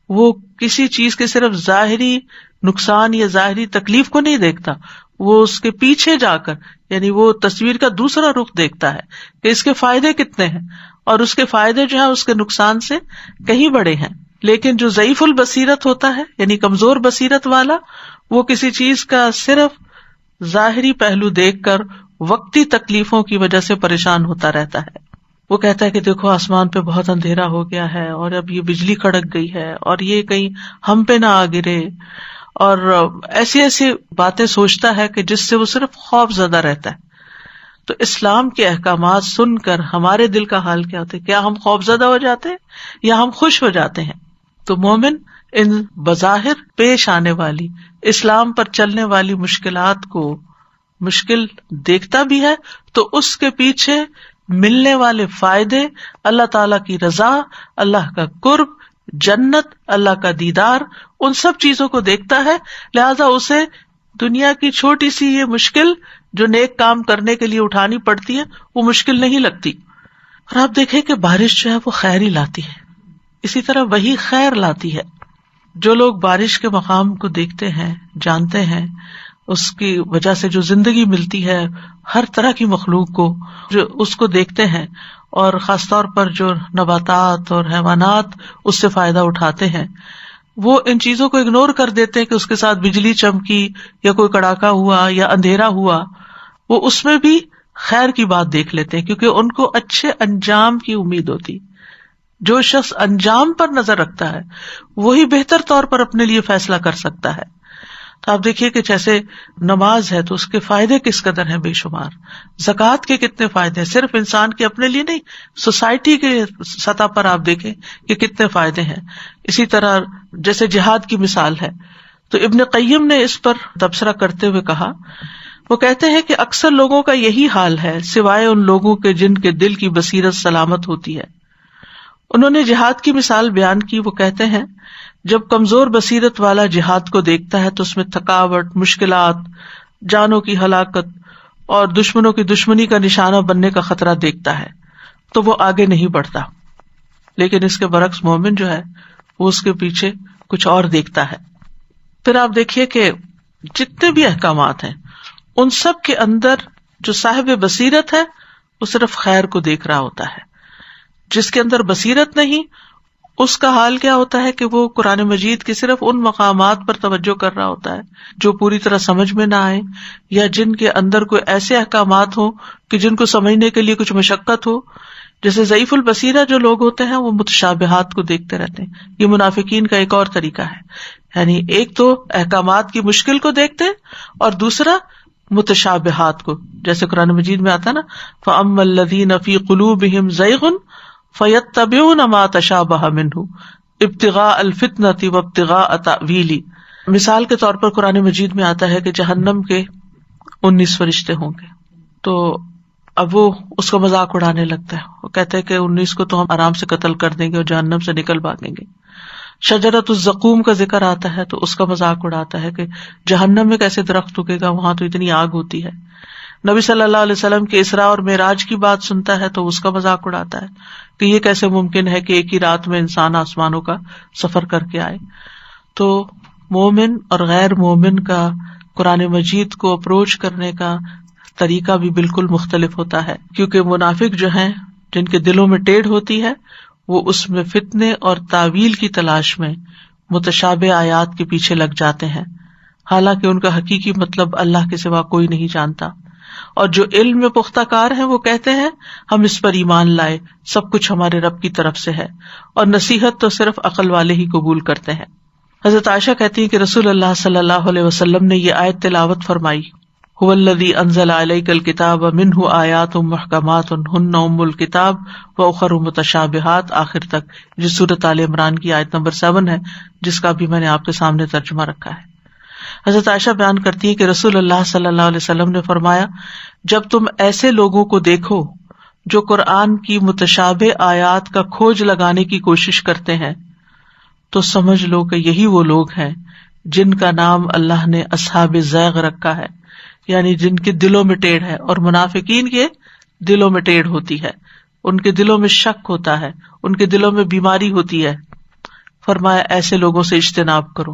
[SPEAKER 1] وہ کسی چیز کے صرف ظاہری نقصان یا ظاہری تکلیف کو نہیں دیکھتا، وہ اس کے پیچھے جا کر، یعنی وہ تصویر کا دوسرا رخ دیکھتا ہے کہ اس کے فائدے کتنے ہیں، اور اس کے فائدے جو ہیں اس کے نقصان سے کہیں بڑے ہیں۔ لیکن جو ضعیف البصیرت ہوتا ہے، یعنی کمزور بصیرت والا، وہ کسی چیز کا صرف ظاہری پہلو دیکھ کر وقتی تکلیفوں کی وجہ سے پریشان ہوتا رہتا ہے۔ وہ کہتا ہے کہ دیکھو آسمان پہ بہت اندھیرا ہو گیا ہے، اور اب یہ بجلی کڑک گئی ہے، اور یہ کہیں ہم پہ نہ آ گرے، اور ایسی ایسی باتیں سوچتا ہے کہ جس سے وہ صرف خوف زدہ رہتا ہے۔ تو اسلام کے احکامات سن کر ہمارے دل کا حال کیا ہوتا ہے؟ کیا ہم خوف زدہ ہو جاتے ہیں یا ہم خوش ہو جاتے ہیں؟ تو مومن ان بظاہر پیش آنے والی اسلام پر چلنے والی مشکلات کو مشکل دیکھتا بھی ہے، تو اس کے پیچھے ملنے والے فائدے، اللہ تعالیٰ کی رضا، اللہ کا قرب، جنت، اللہ کا دیدار، ان سب چیزوں کو دیکھتا ہے۔ لہذا اسے دنیا کی چھوٹی سی یہ مشکل جو نیک کام کرنے کے لیے اٹھانی پڑتی ہے وہ مشکل نہیں لگتی۔ اور آپ دیکھیں کہ بارش جو ہے وہ خیر ہی لاتی ہے، اسی طرح وہی خیر لاتی ہے۔ جو لوگ بارش کے مقام کو دیکھتے ہیں، جانتے ہیں، اس کی وجہ سے جو زندگی ملتی ہے ہر طرح کی مخلوق کو، جو اس کو دیکھتے ہیں، اور خاص طور پر جو نباتات اور حیوانات اس سے فائدہ اٹھاتے ہیں، وہ ان چیزوں کو اگنور کر دیتے ہیں کہ اس کے ساتھ بجلی چمکی یا کوئی کڑاکا ہوا یا اندھیرا ہوا، وہ اس میں بھی خیر کی بات دیکھ لیتے ہیں، کیونکہ ان کو اچھے انجام کی امید ہوتی۔ جو شخص انجام پر نظر رکھتا ہے وہی بہتر طور پر اپنے لیے فیصلہ کر سکتا ہے۔ تو آپ دیکھیے کہ جیسے نماز ہے تو اس کے فائدے کس قدر ہیں، بے شمار۔ زکوٰۃ کے کتنے فائدے ہیں، صرف انسان کے اپنے لیے نہیں، سوسائٹی کے سطح پر آپ دیکھیں کہ کتنے فائدے ہیں۔ اسی طرح جیسے جہاد کی مثال ہے، تو ابن قیم نے اس پر تبصرہ کرتے ہوئے کہا، وہ کہتے ہیں کہ اکثر لوگوں کا یہی حال ہے سوائے ان لوگوں کے جن کے دل کی بصیرت سلامت ہوتی ہے۔ انہوں نے جہاد کی مثال بیان کی، وہ کہتے ہیں جب کمزور بصیرت والا جہاد کو دیکھتا ہے تو اس میں تھکاوٹ، مشکلات، جانوں کی ہلاکت اور دشمنوں کی دشمنی کا نشانہ بننے کا خطرہ دیکھتا ہے تو وہ آگے نہیں بڑھتا، لیکن اس کے برعکس مومن جو ہے وہ اس کے پیچھے کچھ اور دیکھتا ہے۔ پھر آپ دیکھیے کہ جتنے بھی احکامات ہیں ان سب کے اندر جو صاحب بصیرت ہے وہ صرف خیر کو دیکھ رہا ہوتا ہے، جس کے اندر بصیرت نہیں اس کا حال کیا ہوتا ہے کہ وہ قرآن مجید کے صرف ان مقامات پر توجہ کر رہا ہوتا ہے جو پوری طرح سمجھ میں نہ آئے، یا جن کے اندر کوئی ایسے احکامات ہوں کہ جن کو سمجھنے کے لیے کچھ مشقت ہو۔ جیسے ضعیف البصیرہ جو لوگ ہوتے ہیں وہ متشابہات کو دیکھتے رہتے ہیں، یہ منافقین کا ایک اور طریقہ ہے، یعنی ایک تو احکامات کی مشکل کو دیکھتے اور دوسرا متشابہات کو، جیسے قرآن مجید میں آتا نا فَأَمَّا الَّذِينَ فِي قُلُوبِهِمْ زَيْغٌ فَيَتَّبِعُونَ مَا تَشَابَهَ مِنْهُ ابْتِغَاءَ الْفِتْنَةِ وَابْتِغَاءَ تَأْوِيلِهِ۔ مثال کے طور پر قرآن مجید میں آتا ہے کہ جہنم کے 19 فرشتے ہوں گے، تو اب وہ اس کا مذاق اڑانے لگتا ہے، وہ کہتے ہیں کہ 19 کو تو ہم آرام سے قتل کر دیں گے اور جہنم سے نکل بھاگیں گے۔ شجرۃ الزقوم کا ذکر آتا ہے تو اس کا مذاق اڑاتا ہے کہ جہنم میں کیسے درخت اگے گا، وہاں تو اتنی آگ ہوتی ہے۔ نبی صلی اللہ علیہ وسلم کے اسراء اور معراج کی بات سنتا ہے تو اس کا مذاق اڑاتا ہے کہ یہ کیسے ممکن ہے کہ ایک ہی رات میں انسان آسمانوں کا سفر کر کے آئے۔ تو مومن اور غیر مومن کا قرآن مجید کو اپروچ کرنے کا طریقہ بھی بالکل مختلف ہوتا ہے، کیونکہ منافق جو ہیں جن کے دلوں میں ٹیڑھ ہوتی ہے وہ اس میں فتنے اور تعویل کی تلاش میں متشابہ آیات کے پیچھے لگ جاتے ہیں، حالانکہ ان کا حقیقی مطلب اللہ کے سوا کوئی نہیں جانتا۔ اور جو علم میں پختہ کار ہیں وہ کہتے ہیں ہم اس پر ایمان لائے، سب کچھ ہمارے رب کی طرف سے ہے، اور نصیحت تو صرف عقل والے ہی قبول کرتے ہیں۔ حضرت عائشہ کہتی ہیں کہ رسول اللہ صلی اللہ علیہ وسلم نے یہ آیت تلاوت فرمائی، هو الذی انزل علیک الکتاب منہ آیات محکمات ہن ام الکتاب واخر متشابہات، آخر تک، جو سورۃ آل عمران کی آیت نمبر 7 ہے، جس کا بھی میں نے آپ کے سامنے ترجمہ رکھا ہے۔ حضرت عائشہ بیان کرتی ہے کہ رسول اللہ صلی اللہ علیہ وسلم نے فرمایا، جب تم ایسے لوگوں کو دیکھو جو قرآن کی متشابہ آیات کا کھوج لگانے کی کوشش کرتے ہیں تو سمجھ لو کہ یہی وہ لوگ ہیں جن کا نام اللہ نے اصحاب زیغ رکھا ہے، یعنی جن کے دلوں میں ٹیڑھ ہے، اور منافقین کے دلوں میں ٹیڑھ ہوتی ہے، ان کے دلوں میں شک ہوتا ہے، ان کے دلوں میں بیماری ہوتی ہے۔ فرمایا ایسے لوگوں سے اجتناب کرو،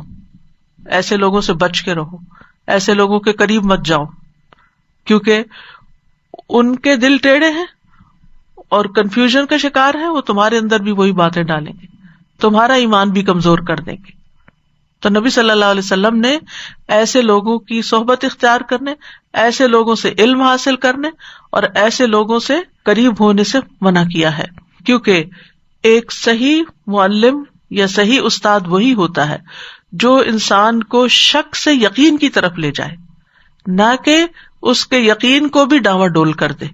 [SPEAKER 1] ایسے لوگوں سے بچ کے رہو، ایسے لوگوں کے قریب مت جاؤ، کیونکہ ان کے دل ٹیڑھے ہیں اور کنفیوژن کا شکار ہے، وہ تمہارے اندر بھی وہی باتیں ڈالیں گے، تمہارا ایمان بھی کمزور کر دیں گے۔ تو نبی صلی اللہ علیہ وسلم نے ایسے لوگوں کی صحبت اختیار کرنے، ایسے لوگوں سے علم حاصل کرنے اور ایسے لوگوں سے قریب ہونے سے منع کیا ہے، کیونکہ ایک صحیح معلم یا صحیح استاد وہی ہوتا ہے جو انسان کو شک سے یقین کی طرف لے جائے، نہ کہ اس کے یقین کو بھی ڈاواں ڈول کر دے۔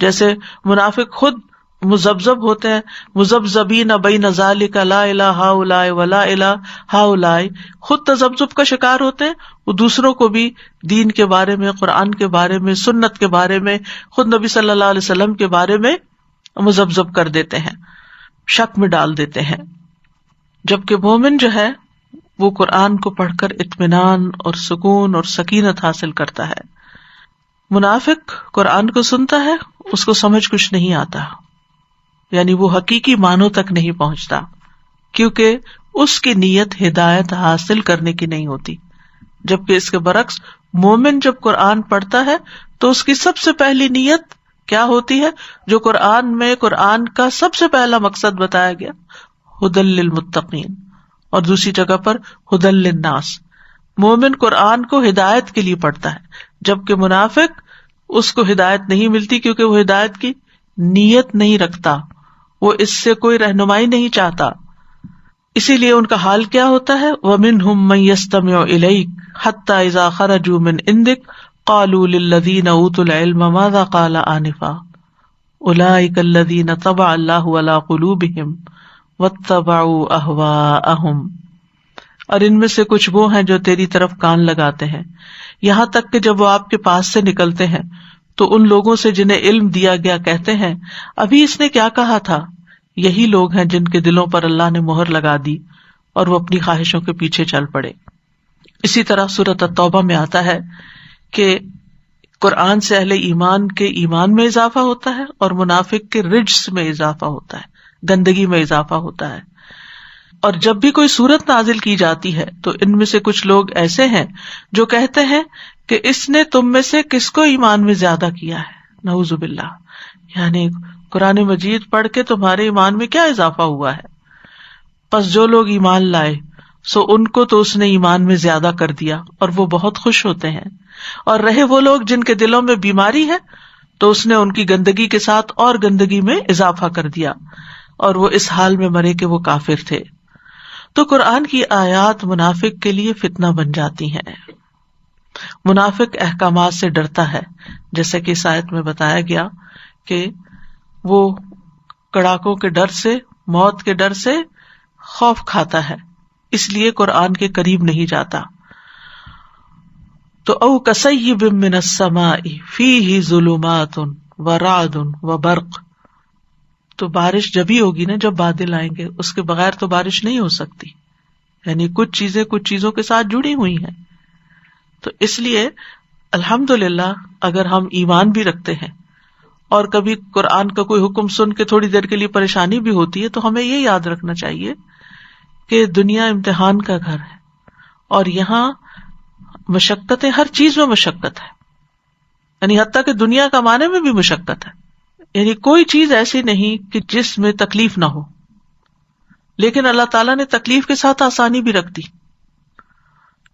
[SPEAKER 1] جیسے منافق خود مذبذب ہوتے ہیں، مذبذبین بین ذالک لا الہ ہؤلاء ولا الہ ہؤلاء، خود تذبذب کا شکار ہوتے ہیں، وہ دوسروں کو بھی دین کے بارے میں، قرآن کے بارے میں، سنت کے بارے میں، خود نبی صلی اللہ علیہ وسلم کے بارے میں مذبذب کر دیتے ہیں، شک میں ڈال دیتے ہیں۔ جبکہ مومن جو ہے وہ قرآن کو پڑھ کر اطمینان اور سکون اور سکینت حاصل کرتا ہے۔ منافق قرآن کو سنتا ہے، اس کو سمجھ کچھ نہیں آتا، یعنی وہ حقیقی معنوں تک نہیں پہنچتا، کیونکہ اس کی نیت ہدایت حاصل کرنے کی نہیں ہوتی۔ جبکہ اس کے برعکس مومن جب قرآن پڑھتا ہے تو اس کی سب سے پہلی نیت کیا ہوتی ہے؟ جو قرآن میں قرآن کا سب سے پہلا مقصد بتایا گیا، ھدی للمتقین، اور دوسری جگہ پر ھدی للناس۔ مومن قرآن کو ہدایت کے لیے پڑھتا ہے، جبکہ منافق اس کو ہدایت نہیں ملتی، کیونکہ وہ ہدایت کی نیت نہیں رکھتا، وہ اس سے کوئی رہنمائی نہیں چاہتا۔ اسی لیے ان کا حال کیا ہوتا ہے؟ وَمِنْهُمْ مَنْ يَسْتَمِعُ إِلَيْكَ حَتَّى إِذَا خَرَجُوا مِنْ عِنْدِكَ قَالُوا لِلَّذِينَ أُوتُوا الْعِلْمَ مَاذَا قَالَ آنِفًا أُولَئِكَ الَّذِينَ طَبَعَ اللَّهُ عَلَى قُلُوبِهِمْ وَاتَّبَعُوا أَهْوَاءَهُمْ۔ اور ان میں سے کچھ وہ ہیں جو تیری طرف کان لگاتے ہیں، یہاں تک کہ جب وہ آپ کے پاس سے نکلتے ہیں تو ان لوگوں سے جنہیں علم دیا گیا کہتے ہیں ابھی اس نے کیا کہا تھا۔ یہی لوگ ہیں جن کے دلوں پر اللہ نے مہر لگا دی اور وہ اپنی خواہشوں کے پیچھے چل پڑے۔ اسی طرح سورۃ التوبہ میں آتا ہے کہ قرآن سے اہل ایمان کے ایمان میں اضافہ ہوتا ہے اور منافق کے رجس میں اضافہ ہوتا ہے، گندگی میں اضافہ ہوتا ہے۔ اور جب بھی کوئی سورت نازل کی جاتی ہے تو ان میں سے کچھ لوگ ایسے ہیں جو کہتے ہیں کہ اس نے تم میں سے کس کو ایمان میں زیادہ کیا ہے، نعوذ باللہ، یعنی قرآن مجید پڑھ کے تمہارے ایمان میں کیا اضافہ ہوا ہے؟ پس جو لوگ ایمان لائے سو ان کو تو اس نے ایمان میں زیادہ کر دیا اور وہ بہت خوش ہوتے ہیں، اور رہے وہ لوگ جن کے دلوں میں بیماری ہے تو اس نے ان کی گندگی کے ساتھ اور گندگی میں اضافہ کر دیا، اور وہ اس حال میں مرے کہ وہ کافر تھے۔ تو قرآن کی آیات منافق کے لیے فتنہ بن جاتی ہیں۔ منافق احکامات سے ڈرتا ہے، جیسے کہ اس آیت میں بتایا گیا کہ وہ کڑاکوں کے ڈر سے، موت کے ڈر سے خوف کھاتا ہے، اس لیے قرآن کے قریب نہیں جاتا۔ تو او کصیب من السماء فیہ ظلمات ورعد وبرق، تو بارش جبھی ہوگی نا جب بادل آئیں گے، اس کے بغیر تو بارش نہیں ہو سکتی، یعنی کچھ چیزیں کچھ چیزوں کے ساتھ جڑی ہوئی ہیں۔ تو اس لیے الحمدللہ اگر ہم ایمان بھی رکھتے ہیں اور کبھی قرآن کا کوئی حکم سن کے تھوڑی دیر کے لیے پریشانی بھی ہوتی ہے تو ہمیں یہ یاد رکھنا چاہیے کہ دنیا امتحان کا گھر ہے اور یہاں مشقتیں، ہر چیز میں مشقت ہے، یعنی حتیٰ کہ دنیا کمانے میں بھی مشقت ہے، یعنی کوئی چیز ایسی نہیں کہ جس میں تکلیف نہ ہو، لیکن اللہ تعالیٰ نے تکلیف کے ساتھ آسانی بھی رکھ دی۔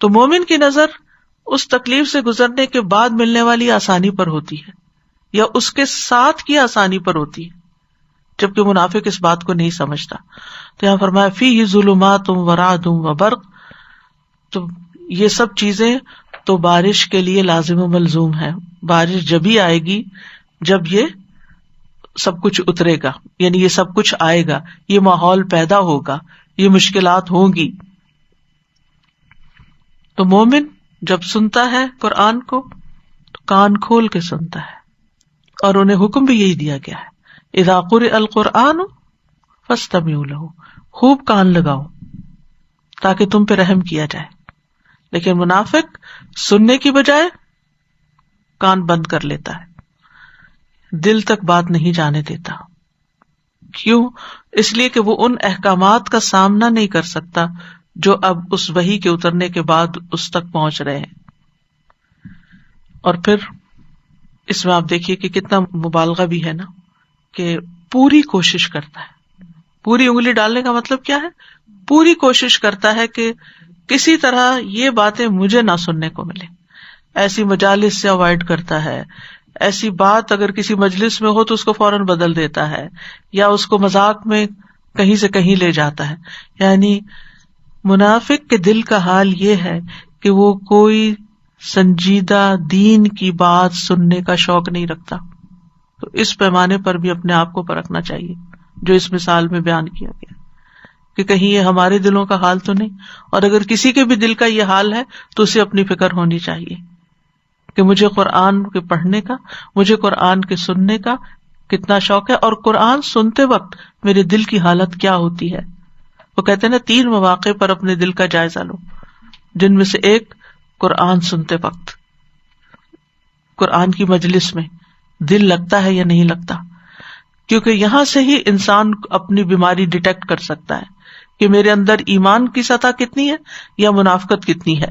[SPEAKER 1] تو مومن کی نظر اس تکلیف سے گزرنے کے بعد ملنے والی آسانی پر ہوتی ہے یا اس کے ساتھ کی آسانی پر ہوتی ہے، جبکہ منافق اس بات کو نہیں سمجھتا۔ تو یہاں فرمایا فیہ ظلمات ورعد وبرق، تو یہ سب چیزیں تو بارش کے لیے لازم و ملزوم ہے۔ بارش جبھی آئے گی جب یہ سب کچھ اترے گا، یعنی یہ سب کچھ آئے گا، یہ ماحول پیدا ہوگا، یہ مشکلات ہوں گی۔ تو مومن جب سنتا ہے قرآن کو تو کان کھول کے سنتا ہے، اور انہیں حکم بھی یہی دیا گیا ہے اذا قرئ القرآن فاستمعوا لہ، خوب کان لگاؤ تاکہ تم پہ رحم کیا جائے۔ لیکن منافق سننے کی بجائے کان بند کر لیتا ہے، دل تک بات نہیں جانے دیتا۔ کیوں؟ اس لیے کہ وہ ان احکامات کا سامنا نہیں کر سکتا جو اب اس وحی کے اترنے کے بعد اس تک پہنچ رہے ہیں۔ اور پھر اس میں آپ دیکھیے کہ کتنا مبالغہ بھی ہے نا، کہ پوری کوشش کرتا ہے، پوری انگلی ڈالنے کا مطلب کیا ہے؟ پوری کوشش کرتا ہے کہ کسی طرح یہ باتیں مجھے نہ سننے کو ملے، ایسی مجالس سے اوائڈ کرتا ہے، ایسی بات اگر کسی مجلس میں ہو تو اس کو فوراً بدل دیتا ہے یا اس کو مذاق میں کہیں سے کہیں لے جاتا ہے۔ یعنی منافق کے دل کا حال یہ ہے کہ وہ کوئی سنجیدہ دین کی بات سننے کا شوق نہیں رکھتا۔ تو اس پیمانے پر بھی اپنے آپ کو پرکھنا چاہیے جو اس مثال میں بیان کیا گیا، کہ کہیں یہ ہمارے دلوں کا حال تو نہیں، اور اگر کسی کے بھی دل کا یہ حال ہے تو اسے اپنی فکر ہونی چاہیے کہ مجھے قرآن کے پڑھنے کا، مجھے قرآن کے سننے کا کتنا شوق ہے، اور قرآن سنتے وقت میرے دل کی حالت کیا ہوتی ہے۔ وہ کہتے ہیں نا 3 مواقع پر اپنے دل کا جائزہ لو، جن میں سے ایک قرآن سنتے وقت، قرآن کی مجلس میں دل لگتا ہے یا نہیں لگتا، کیونکہ یہاں سے ہی انسان اپنی بیماری ڈیٹیکٹ کر سکتا ہے کہ میرے اندر ایمان کی سطح کتنی ہے یا منافقت کتنی ہے۔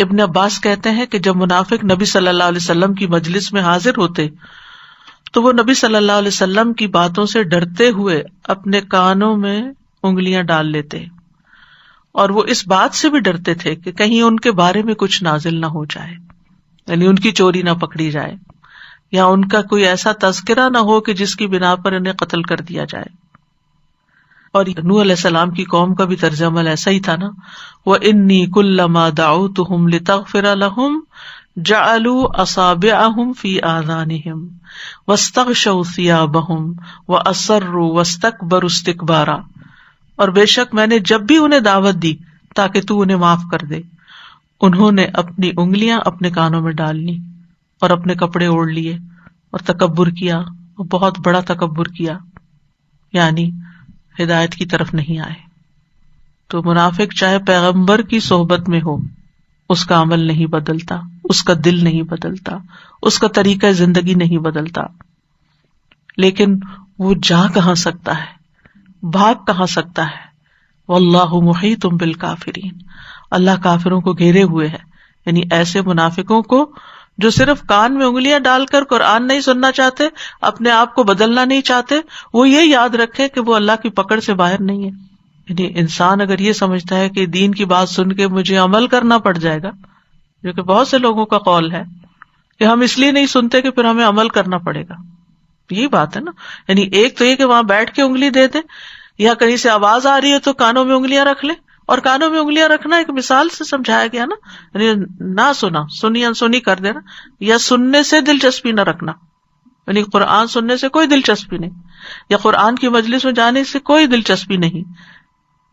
[SPEAKER 1] ابن عباس کہتے ہیں کہ جب منافق نبی صلی اللہ علیہ وسلم کی مجلس میں حاضر ہوتے تو وہ نبی صلی اللہ علیہ وسلم کی باتوں سے ڈرتے ہوئے اپنے کانوں میں انگلیاں ڈال لیتے، اور وہ اس بات سے بھی ڈرتے تھے کہ کہیں ان کے بارے میں کچھ نازل نہ ہو جائے، یعنی ان کی چوری نہ پکڑی جائے یا ان کا کوئی ایسا تذکرہ نہ ہو کہ جس کی بنا پر انہیں قتل کر دیا جائے۔ اور نوح علیہ السلام کی قوم کا بھی طرز عمل ایسا ہی تھا نا، وَإِنِّي كُلَّمَا دَعَوْتُهُمْ لِتَغْفِرَ لَهُمْ جَعَلُوا أَصَابِعَهُمْ فِي آذَانِهِمْ وَاسْتَغْشَوْا ثِيَابَهُمْ وَأَصَرُّوا وَاسْتَكْبَرُوا اسْتِكْبَارًا، اور بے شک میں نے جب بھی انہیں دعوت دی تاکہ تو انہیں معاف کر دے. انہوں نے اپنی انگلیاں اپنے کانوں میں ڈال لی اور اپنے کپڑے اوڑھ لیے اور تکبر کیا، اور بہت بڑا تکبر کیا، یعنی ہدایت کی طرف نہیں آئے. تو منافق چاہے پیغمبر کی صحبت میں ہو، اس کا عمل نہیں بدلتا، اس کا دل نہیں بدلتا، اس کا طریقہ زندگی نہیں بدلتا. لیکن وہ جا کہاں سکتا ہے، بھاگ کہاں سکتا ہے؟ واللہ محیط بالکافرین، اللہ کافروں کو گھیرے ہوئے ہے. یعنی ایسے منافقوں کو جو صرف کان میں انگلیاں ڈال کر قرآن نہیں سننا چاہتے، اپنے آپ کو بدلنا نہیں چاہتے، وہ یہ یاد رکھے کہ وہ اللہ کی پکڑ سے باہر نہیں ہے. یعنی انسان اگر یہ سمجھتا ہے کہ دین کی بات سن کے مجھے عمل کرنا پڑ جائے گا، جو کہ بہت سے لوگوں کا قول ہے کہ ہم اس لیے نہیں سنتے کہ پھر ہمیں عمل کرنا پڑے گا. یہی بات ہے نا. یعنی ایک تو یہ کہ وہاں بیٹھ کے انگلی دے دیں، یا کہیں سے آواز آ رہی ہے تو کانوں میں انگلیاں رکھ لیں. اور کانوں میں انگلیاں رکھنا ایک مثال سے سمجھایا گیا نا، یعنی نہ سنا، سنی انسنی کر دینا، یا سننے سے دلچسپی نہ رکھنا. یعنی قرآن سننے سے کوئی دلچسپی نہیں، یا قرآن کی مجلس میں جانے سے کوئی دلچسپی نہیں.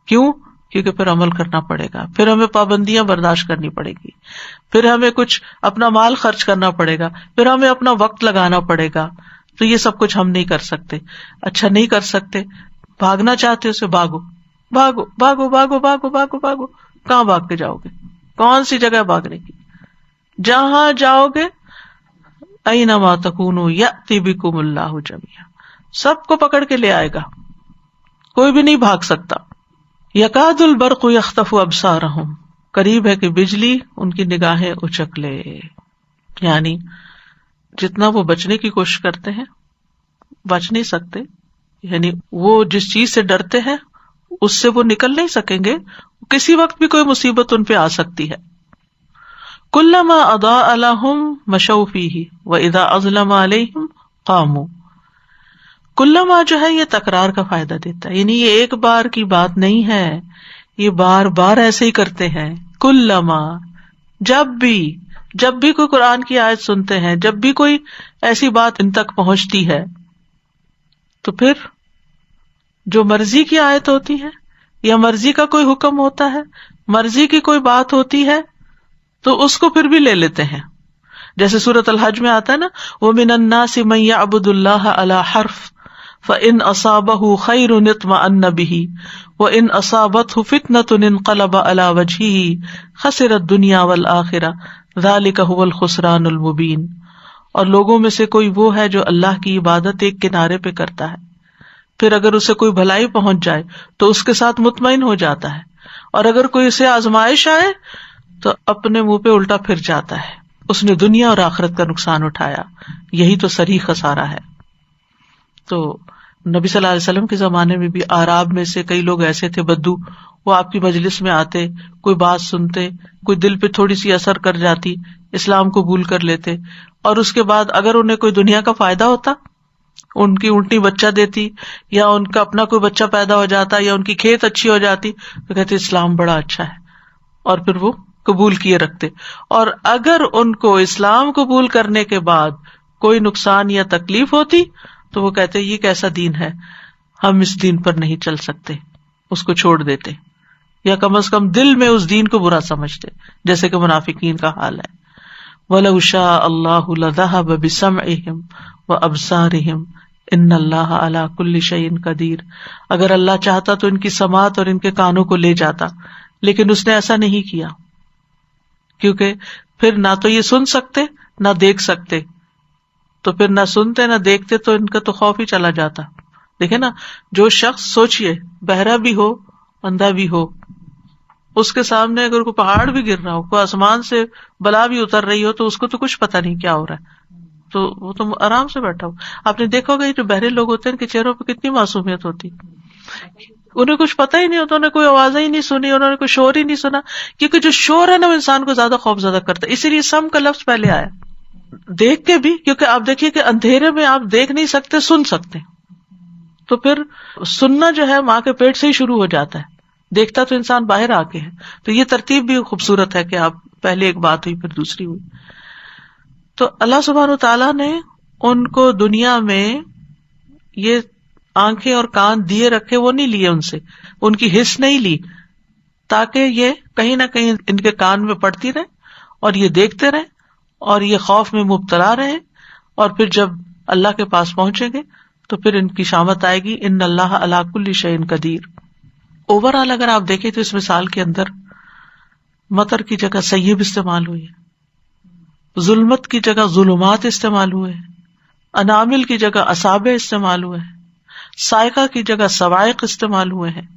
[SPEAKER 1] کیوں؟ کیونکہ پھر عمل کرنا پڑے گا، پھر ہمیں پابندیاں برداشت کرنی پڑے گی، پھر ہمیں کچھ اپنا مال خرچ کرنا پڑے گا، پھر ہمیں اپنا وقت لگانا پڑے گا. تو یہ سب کچھ ہم نہیں کر سکتے. اچھا نہیں کر سکتے، بھاگنا چاہتے اسے بھاگو بھاگو بھاگو بھاگو بھاگو بھاگو بھاگو. کہاں بھاگ کے جاؤ گے؟ کون سی جگہ بھاگنے کی؟ جہاں جاؤ گے اینما تکونوا یأتی بکم اللہ جمیعا، سب کو پکڑ کے لے آئے گا، کوئی بھی نہیں بھاگ سکتا. یکاد البرق یخطف ابصارہم، قریب ہے کہ بجلی ان کی نگاہیں اچک لے. یعنی جتنا وہ بچنے کی کوشش کرتے ہیں بچ نہیں سکتے. یعنی وہ جس چیز سے ڈرتے ہیں اس سے وہ نکل نہیں سکیں گے، کسی وقت بھی کوئی مصیبت ان پہ آ سکتی ہے. کلما اضاء لهم مشوا فیہ واذا اظلم علیہم قاموا. کلما جو ہے یہ تکرار کا فائدہ دیتا ہے، یعنی یہ ایک بار کی بات نہیں ہے، یہ بار بار ایسے ہی کرتے ہیں. کلما، جب بھی کوئی قرآن کی آیت سنتے ہیں، جب بھی کوئی ایسی بات ان تک پہنچتی ہے، تو پھر جو مرضی کی آیت ہوتی ہے یا مرضی کا کوئی حکم ہوتا ہے، مرضی کی کوئی بات ہوتی ہے، تو اس کو پھر بھی لے لیتے ہیں. جیسے سورۃ الحج میں آتا ہے نا، وَمِنَ النَّاسِ مَن يَعْبُدُ اللَّهَ عَلَى حَرْفٍ فَإِنْ أَصَابَهُ خَيْرٌ اطْمَأَنَّ بِهِ وَإِنْ أَصَابَتْهُ فِتْنَةٌ انقلب عَلَى وَجْهِهِ خَسِرَ الدُّنْيَا وَالْآخِرَةَ ذَلِكَ هُوَ الْخُسْرَانُ الْمُبِينُ. اور لوگوں میں سے کوئی وہ ہے جو اللہ کی عبادت ایک کنارے پہ کرتا ہے، پھر اگر اسے کوئی بھلائی پہنچ جائے تو اس کے ساتھ مطمئن ہو جاتا ہے، اور اگر کوئی اسے آزمائش آئے تو اپنے منہ پہ الٹا پھر جاتا ہے، اس نے دنیا اور آخرت کا نقصان اٹھایا. یہی تو صریح خسارہ ہے. تو نبی صلی اللہ علیہ وسلم کے زمانے میں بھی اعراب میں سے کئی لوگ ایسے تھے بدو، وہ آپ کی مجلس میں آتے، کوئی بات سنتے، کوئی دل پہ تھوڑی سی اثر کر جاتی، اسلام قبول کر لیتے، اور اس کے بعد اگر انہیں کوئی دنیا کا فائدہ ہوتا، ان کی اونٹنی بچہ دیتی، یا ان کا اپنا کوئی بچہ پیدا ہو جاتا، یا ان کی کھیت اچھی ہو جاتی، تو کہتے اسلام بڑا اچھا ہے، اور پھر وہ قبول کیے رکھتے. اور اگر ان کو اسلام قبول کرنے کے بعد کوئی نقصان یا تکلیف ہوتی تو وہ کہتے یہ کیسا دین ہے، ہم اس دین پر نہیں چل سکتے، اس کو چھوڑ دیتے، یا کم از کم دل میں اس دین کو برا سمجھتے، جیسے کہ منافقین کا حال ہے. وَلَوْ شَاءَ اللَّهُ لَذَهَبَ بِسَمْعِهِمْ وَأَبْصَارِهِمْ إِنَّ اللَّهَ عَلَى كُلِّ شَيْءٍ قَدِيرٌ. اگر اللہ چاہتا تو ان کی سماعت اور ان کے کانوں کو لے جاتا، لیکن اس نے ایسا نہیں کیا، کیونکہ پھر نہ تو یہ سن سکتے نہ دیکھ سکتے، تو پھر نہ سنتے نہ دیکھتے تو ان کا تو خوف ہی چلا جاتا. دیکھیں نا، جو شخص سوچئے بہرا بھی ہو اندھا بھی ہو، اس کے سامنے اگر کوئی پہاڑ بھی گر رہا ہو، کوئی آسمان سے بلا بھی اتر رہی ہو، تو اس کو تو کچھ پتا نہیں کیا ہو رہا ہے، تو وہ تو آرام سے بیٹھا ہو. آپ نے دیکھا ہوگا یہ جو بہرے لوگ ہوتے ہیں ان کے چہروں پہ کتنی معصومیت ہوتی، انہیں کچھ پتا ہی نہیں ہوتا، انہیں کوئی آوازیں ہی نہیں سنی، انہوں نے کوئی شور ہی نہیں سنا، کیونکہ جو شور ہے نا وہ انسان کو زیادہ خوف زدہ کرتا ہے. اسی لیے سم کا لفظ پہلے آیا، دیکھ کے بھی، کیونکہ آپ دیکھیے کہ اندھیرے میں آپ دیکھ نہیں سکتے، سن سکتے، تو پھر سننا جو ہے ماں کے پیٹ سے ہی شروع ہو جاتا ہے، دیکھتا تو انسان باہر آ کے ہے. تو یہ ترتیب بھی خوبصورت ہے کہ آپ پہلے ایک بات ہوئی پھر دوسری ہوئی. تو اللہ سبحانہ و تعالیٰ نے ان کو دنیا میں یہ آنکھیں اور کان دیے رکھے، وہ نہیں لیے ان سے، ان کی حس نہیں لی، تاکہ یہ کہیں نہ کہیں ان کے کان میں پڑتی رہے اور یہ دیکھتے رہیں اور یہ خوف میں مبتلا رہے، اور پھر جب اللہ کے پاس پہنچیں گے تو پھر ان کی شامت آئے گی، ان اللہ علی کل شیء قدیر۔ اوور آل اگر آپ دیکھیں تو اس مثال کے اندر مطر کی جگہ سیب استعمال ہوئی ہے، ظلمت کی جگہ ظلمات استعمال ہوئے ہیں، انامل کی جگہ اصابع استعمال ہوئے ہیں، سائقہ کی جگہ سوائق استعمال ہوئے ہیں۔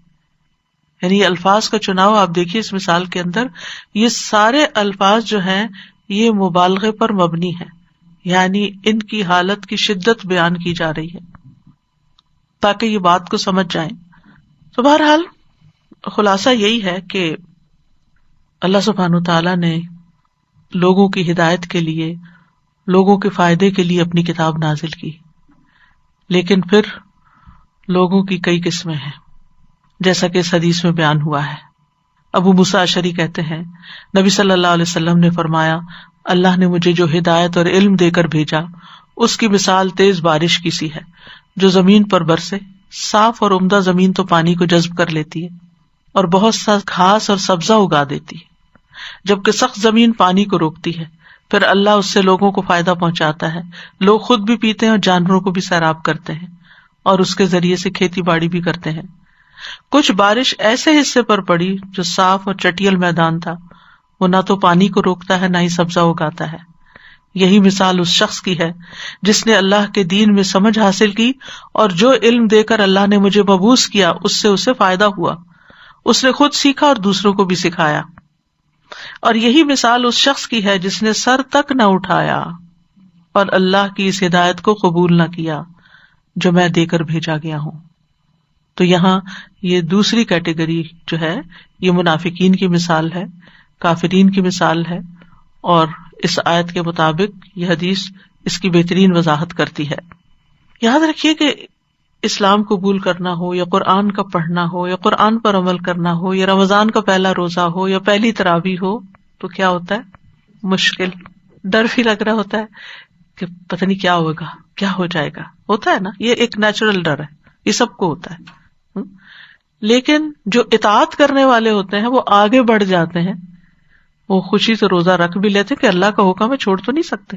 [SPEAKER 1] یعنی یہ الفاظ کا چناؤ آپ دیکھیے اس مثال کے اندر، یہ سارے الفاظ جو ہیں یہ مبالغے پر مبنی ہیں، یعنی ان کی حالت کی شدت بیان کی جا رہی ہے تاکہ یہ بات کو سمجھ جائیں۔ تو بہرحال خلاصہ یہی ہے کہ اللہ سبحانہ وتعالیٰ نے لوگوں کی ہدایت کے لیے، لوگوں کے فائدے کے لیے اپنی کتاب نازل کی، لیکن پھر لوگوں کی کئی قسمیں ہیں، جیسا کہ اس حدیث میں بیان ہوا ہے۔ ابو موسیٰ اشعری کہتے ہیں نبی صلی اللہ علیہ وسلم نے فرمایا، اللہ نے مجھے جو ہدایت اور علم دے کر بھیجا اس کی مثال تیز بارش کی سی ہے جو زمین پر برسے۔ صاف اور عمدہ زمین تو پانی کو جذب کر لیتی ہے اور بہت سا گھاس اور سبزہ اگا دیتی ہے، جبکہ سخت زمین پانی کو روکتی ہے۔ پھر اللہ اس سے لوگوں کو فائدہ پہنچاتا ہے، لوگ خود بھی پیتے ہیں اور جانوروں کو بھی سیراب کرتے ہیں اور اس کے ذریعے سے کھیتی باڑی بھی کرتے ہیں۔ کچھ بارش ایسے حصے پر پڑی جو صاف اور چٹیل میدان تھا، وہ نہ تو پانی کو روکتا ہے نہ ہی سبزہ اگاتا ہے۔ یہی مثال اس شخص کی ہے جس نے اللہ کے دین میں سمجھ حاصل کی اور جو علم دے کر اللہ نے مجھے مبعوث کیا اس سے اسے فائدہ ہوا، اس نے خود سیکھا اور دوسروں کو بھی سکھایا۔ اور یہی مثال اس شخص کی ہے جس نے سر تک نہ اٹھایا اور اللہ کی اس ہدایت کو قبول نہ کیا جو میں دے کر بھیجا گیا ہوں۔ تو یہاں یہ دوسری کیٹیگری جو ہے یہ منافقین کی مثال ہے، کافرین کی مثال ہے، اور اس آیت کے مطابق یہ حدیث اس کی بہترین وضاحت کرتی ہے۔ یاد رکھیے کہ اسلام قبول کرنا ہو یا قرآن کا پڑھنا ہو یا قرآن پر عمل کرنا ہو یا رمضان کا پہلا روزہ ہو یا پہلی تراویح ہو تو کیا ہوتا ہے؟ مشکل، ڈر بھی لگ رہا ہوتا ہے کہ پتہ نہیں کیا ہوگا، کیا ہو جائے گا، ہوتا ہے نا، یہ ایک نیچرل ڈر ہے، یہ سب کو ہوتا ہے۔ لیکن جو اطاعت کرنے والے ہوتے ہیں وہ آگے بڑھ جاتے ہیں، وہ خوشی سے روزہ رکھ بھی لیتے کہ اللہ کا حکم ہے، چھوڑ تو نہیں سکتے،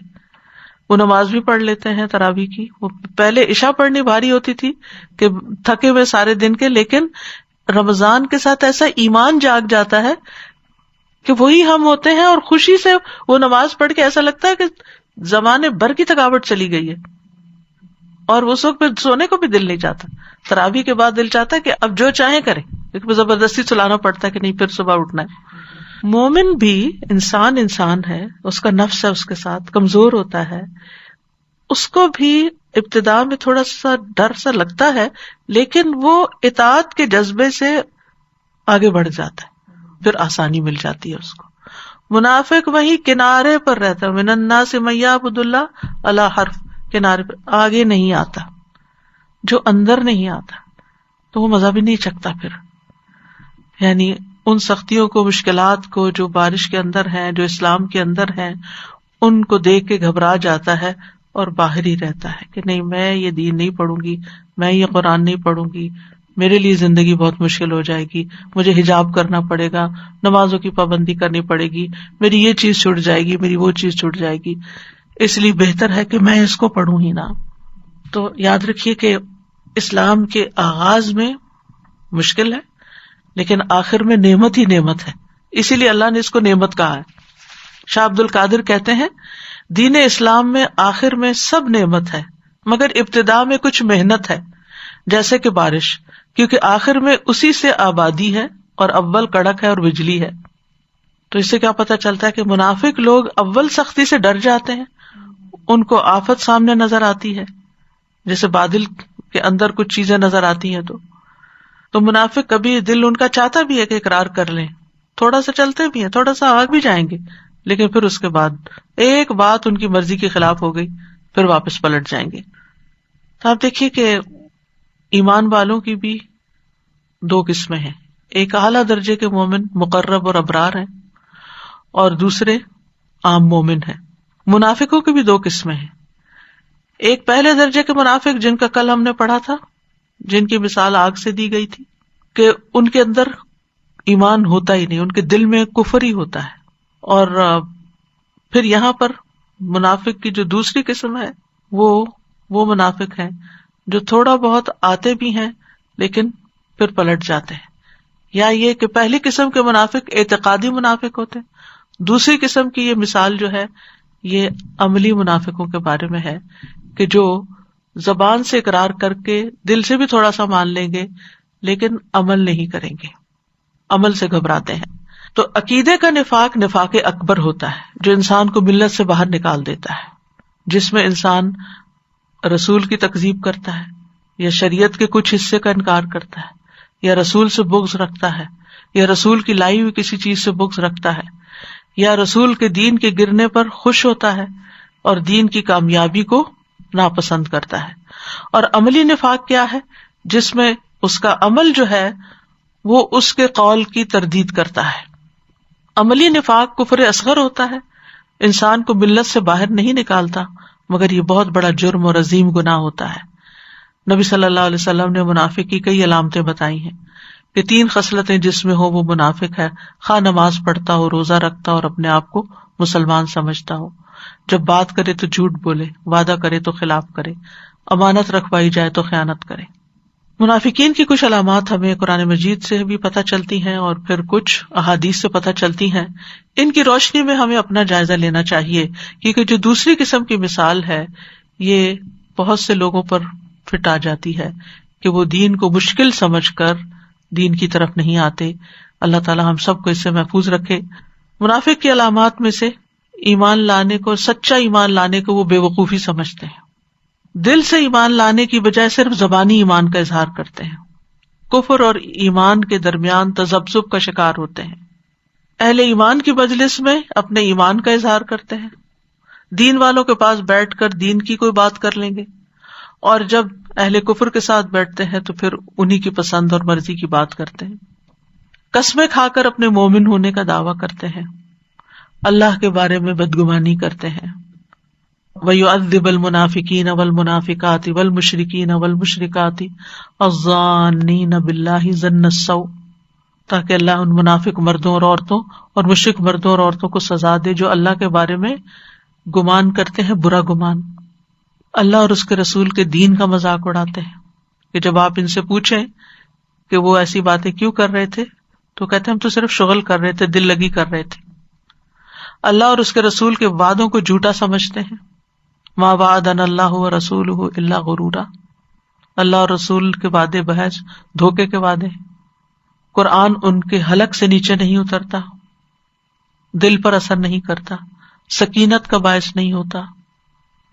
[SPEAKER 1] وہ نماز بھی پڑھ لیتے ہیں تراویح کی۔ وہ پہلے عشاء پڑھنی بھاری ہوتی تھی کہ تھکے ہوئے سارے دن کے، لیکن رمضان کے ساتھ ایسا ایمان جاگ جاتا ہے کہ وہی ہم ہوتے ہیں اور خوشی سے وہ نماز پڑھ کے ایسا لگتا ہے کہ زمانے بھر کی تھکاوٹ چلی گئی ہے، اور اس وقت پھر سونے کو بھی دل نہیں چاہتا۔ تراویح کے بعد دل چاہتا ہے کہ اب جو چاہیں کریں، کیونکہ زبردستی سلانا پڑتا ہے کہ نہیں پھر صبح اٹھنا ہے۔ مومن بھی انسان ہے، اس کا نفس ہے، اس کے ساتھ کمزور ہوتا ہے، اس کو بھی ابتدا میں تھوڑا سا ڈر سا لگتا ہے، لیکن وہ اطاعت کے جذبے سے آگے بڑھ جاتا ہے، پھر آسانی مل جاتی ہے اس کو۔ منافق وہی کنارے پر رہتا ہے، من الناس من یعبد اللہ علی حرف، کنارے پر، آگے نہیں آتا، جو اندر نہیں آتا تو وہ مزہ بھی نہیں چکتا پھر، یعنی ان سختیوں کو، مشکلات کو جو بارش کے اندر ہیں، جو اسلام کے اندر ہیں، ان کو دیکھ کے گھبرا جاتا ہے اور باہر ہی رہتا ہے کہ نہیں، میں یہ دین نہیں پڑھوں گی، میں یہ قرآن نہیں پڑھوں گی، میرے لیے زندگی بہت مشکل ہو جائے گی، مجھے حجاب کرنا پڑے گا، نمازوں کی پابندی کرنی پڑے گی، میری یہ چیز چھوٹ جائے گی، میری وہ چیز چھوٹ جائے گی، اس لیے بہتر ہے کہ میں اس کو پڑھوں ہی نہ۔ تو یاد رکھیے کہ اسلام کے آغاز میں مشکل ہے لیکن آخر میں نعمت ہی نعمت ہے، اسی لیے اللہ نے اس کو نعمت کہا ہے۔ شاہ عبد القادر کہتے ہیں دین اسلام میں آخر میں سب نعمت ہے مگر ابتدا میں کچھ محنت ہے، جیسے کہ بارش، کیونکہ آخر میں اسی سے آبادی ہے اور اول کڑک ہے اور بجلی ہے۔ تو اس سے کیا پتہ چلتا ہے کہ منافق لوگ اول سختی سے ڈر جاتے ہیں، ان کو آفت سامنے نظر آتی ہے، جیسے بادل کے اندر کچھ چیزیں نظر آتی ہیں تو منافق کبھی دل ان کا چاہتا بھی ہے کہ اقرار کر لیں، تھوڑا سا چلتے بھی ہیں، تھوڑا سا آگ بھی جائیں گے، لیکن پھر اس کے بعد ایک بات ان کی مرضی کے خلاف ہو گئی، پھر واپس پلٹ جائیں گے۔ تو آپ دیکھیے کہ ایمان والوں کی بھی دو قسمیں ہیں، ایک اعلیٰ درجے کے مومن مقرب اور ابرار ہیں، اور دوسرے عام مومن ہیں۔ منافقوں کی بھی دو قسمیں ہیں، ایک پہلے درجے کے منافق جن کا کل ہم نے پڑھا تھا، جن کی مثال آگ سے دی گئی تھی، کہ ان کے اندر ایمان ہوتا ہی نہیں، ان کے دل میں کفر ہی ہوتا ہے. اور پھر یہاں پر منافق کی جو دوسری قسم ہے وہ منافق ہیں جو تھوڑا بہت آتے بھی ہیں لیکن پھر پلٹ جاتے ہیں. یا یہ کہ پہلی قسم کے منافق اعتقادی منافق ہوتے ہیں. دوسری قسم کی یہ مثال جو ہے یہ عملی منافقوں کے بارے میں ہے کہ جو زبان سے اقرار کر کے دل سے بھی تھوڑا سا مان لیں گے لیکن عمل نہیں کریں گے، عمل سے گھبراتے ہیں. تو عقیدے کا نفاق نفاق اکبر ہوتا ہے جو انسان کو ملت سے باہر نکال دیتا ہے، جس میں انسان رسول کی تکذیب کرتا ہے یا شریعت کے کچھ حصے کا انکار کرتا ہے یا رسول سے بغض رکھتا ہے یا رسول کی لائی ہوئی کسی چیز سے بغض رکھتا ہے یا رسول کے دین کے گرنے پر خوش ہوتا ہے اور دین کی کامیابی کو ناپسند کرتا ہے. اور عملی نفاق کیا ہے؟ جس میں اس کا عمل جو ہے وہ اس کے قول کی تردید کرتا ہے. عملی نفاق کفر اصغر ہوتا ہے، انسان کو ملت سے باہر نہیں نکالتا مگر یہ بہت بڑا جرم اور عظیم گناہ ہوتا ہے. نبی صلی اللہ علیہ وسلم نے منافق کی کئی علامتیں بتائی ہیں کہ 3 خصلتیں جس میں ہو وہ منافق ہے. خواہ نماز پڑھتا ہو، روزہ رکھتا ہو اور اپنے آپ کو مسلمان سمجھتا ہو، جب بات کرے تو جھوٹ بولے، وعدہ کرے تو خلاف کرے، امانت رکھوائی جائے تو خیانت کرے. منافقین کی کچھ علامات ہمیں قرآن مجید سے بھی پتہ چلتی ہیں اور پھر کچھ احادیث سے پتہ چلتی ہیں. ان کی روشنی میں ہمیں اپنا جائزہ لینا چاہیے کیونکہ جو دوسری قسم کی مثال ہے یہ بہت سے لوگوں پر فٹ آ جاتی ہے کہ وہ دین کو مشکل سمجھ کر دین کی طرف نہیں آتے. اللہ تعالی ہم سب کو اس سے محفوظ رکھے. منافق کی علامات میں سے ایمان لانے کو، سچا ایمان لانے کو وہ بے وقوفی سمجھتے ہیں، دل سے ایمان لانے کی بجائے صرف زبانی ایمان کا اظہار کرتے ہیں، کفر اور ایمان کے درمیان تذبذب کا شکار ہوتے ہیں. اہل ایمان کی مجلس میں اپنے ایمان کا اظہار کرتے ہیں، دین والوں کے پاس بیٹھ کر دین کی کوئی بات کر لیں گے، اور جب اہل کفر کے ساتھ بیٹھتے ہیں تو پھر انہی کی پسند اور مرضی کی بات کرتے ہیں. قسمیں کھا کر اپنے مومن ہونے کا دعویٰ کرتے ہیں، اللہ کے بارے میں بدگمانی کرتے ہیں. وَيُعَذِّبَ الْمُنَافِقِينَ وَالْمُنَافِقَاتِ وَالْمُشْرِكِينَ وَالْمُشْرِكَاتِ الظَّانِّينَ بِاللَّهِ ظَنَّ السَّوْءِ، تاکہ اللہ ان منافق مردوں اور عورتوں اور مشرک مردوں اور عورتوں کو سزا دے جو اللہ کے بارے میں گمان کرتے ہیں برا گمان، اللہ اور اس کے رسول کے دین کا مذاق اڑاتے ہیں. کہ جب آپ ان سے پوچھیں کہ وہ ایسی باتیں کیوں کر رہے تھے تو کہتے ہیں ہم تو صرف شغل کر رہے تھے، دل لگی کر رہے تھے. اللہ اور اس کے رسول کے وعدوں کو جھوٹا سمجھتے ہیں. ما وعدنا اللہ ورسولہ الا غرورا، اللہ اور رسول کے وعدے بحث دھوکے کے وعدے. قرآن ان کے حلق سے نیچے نہیں اترتا، دل پر اثر نہیں کرتا، سکینت کا باعث نہیں ہوتا.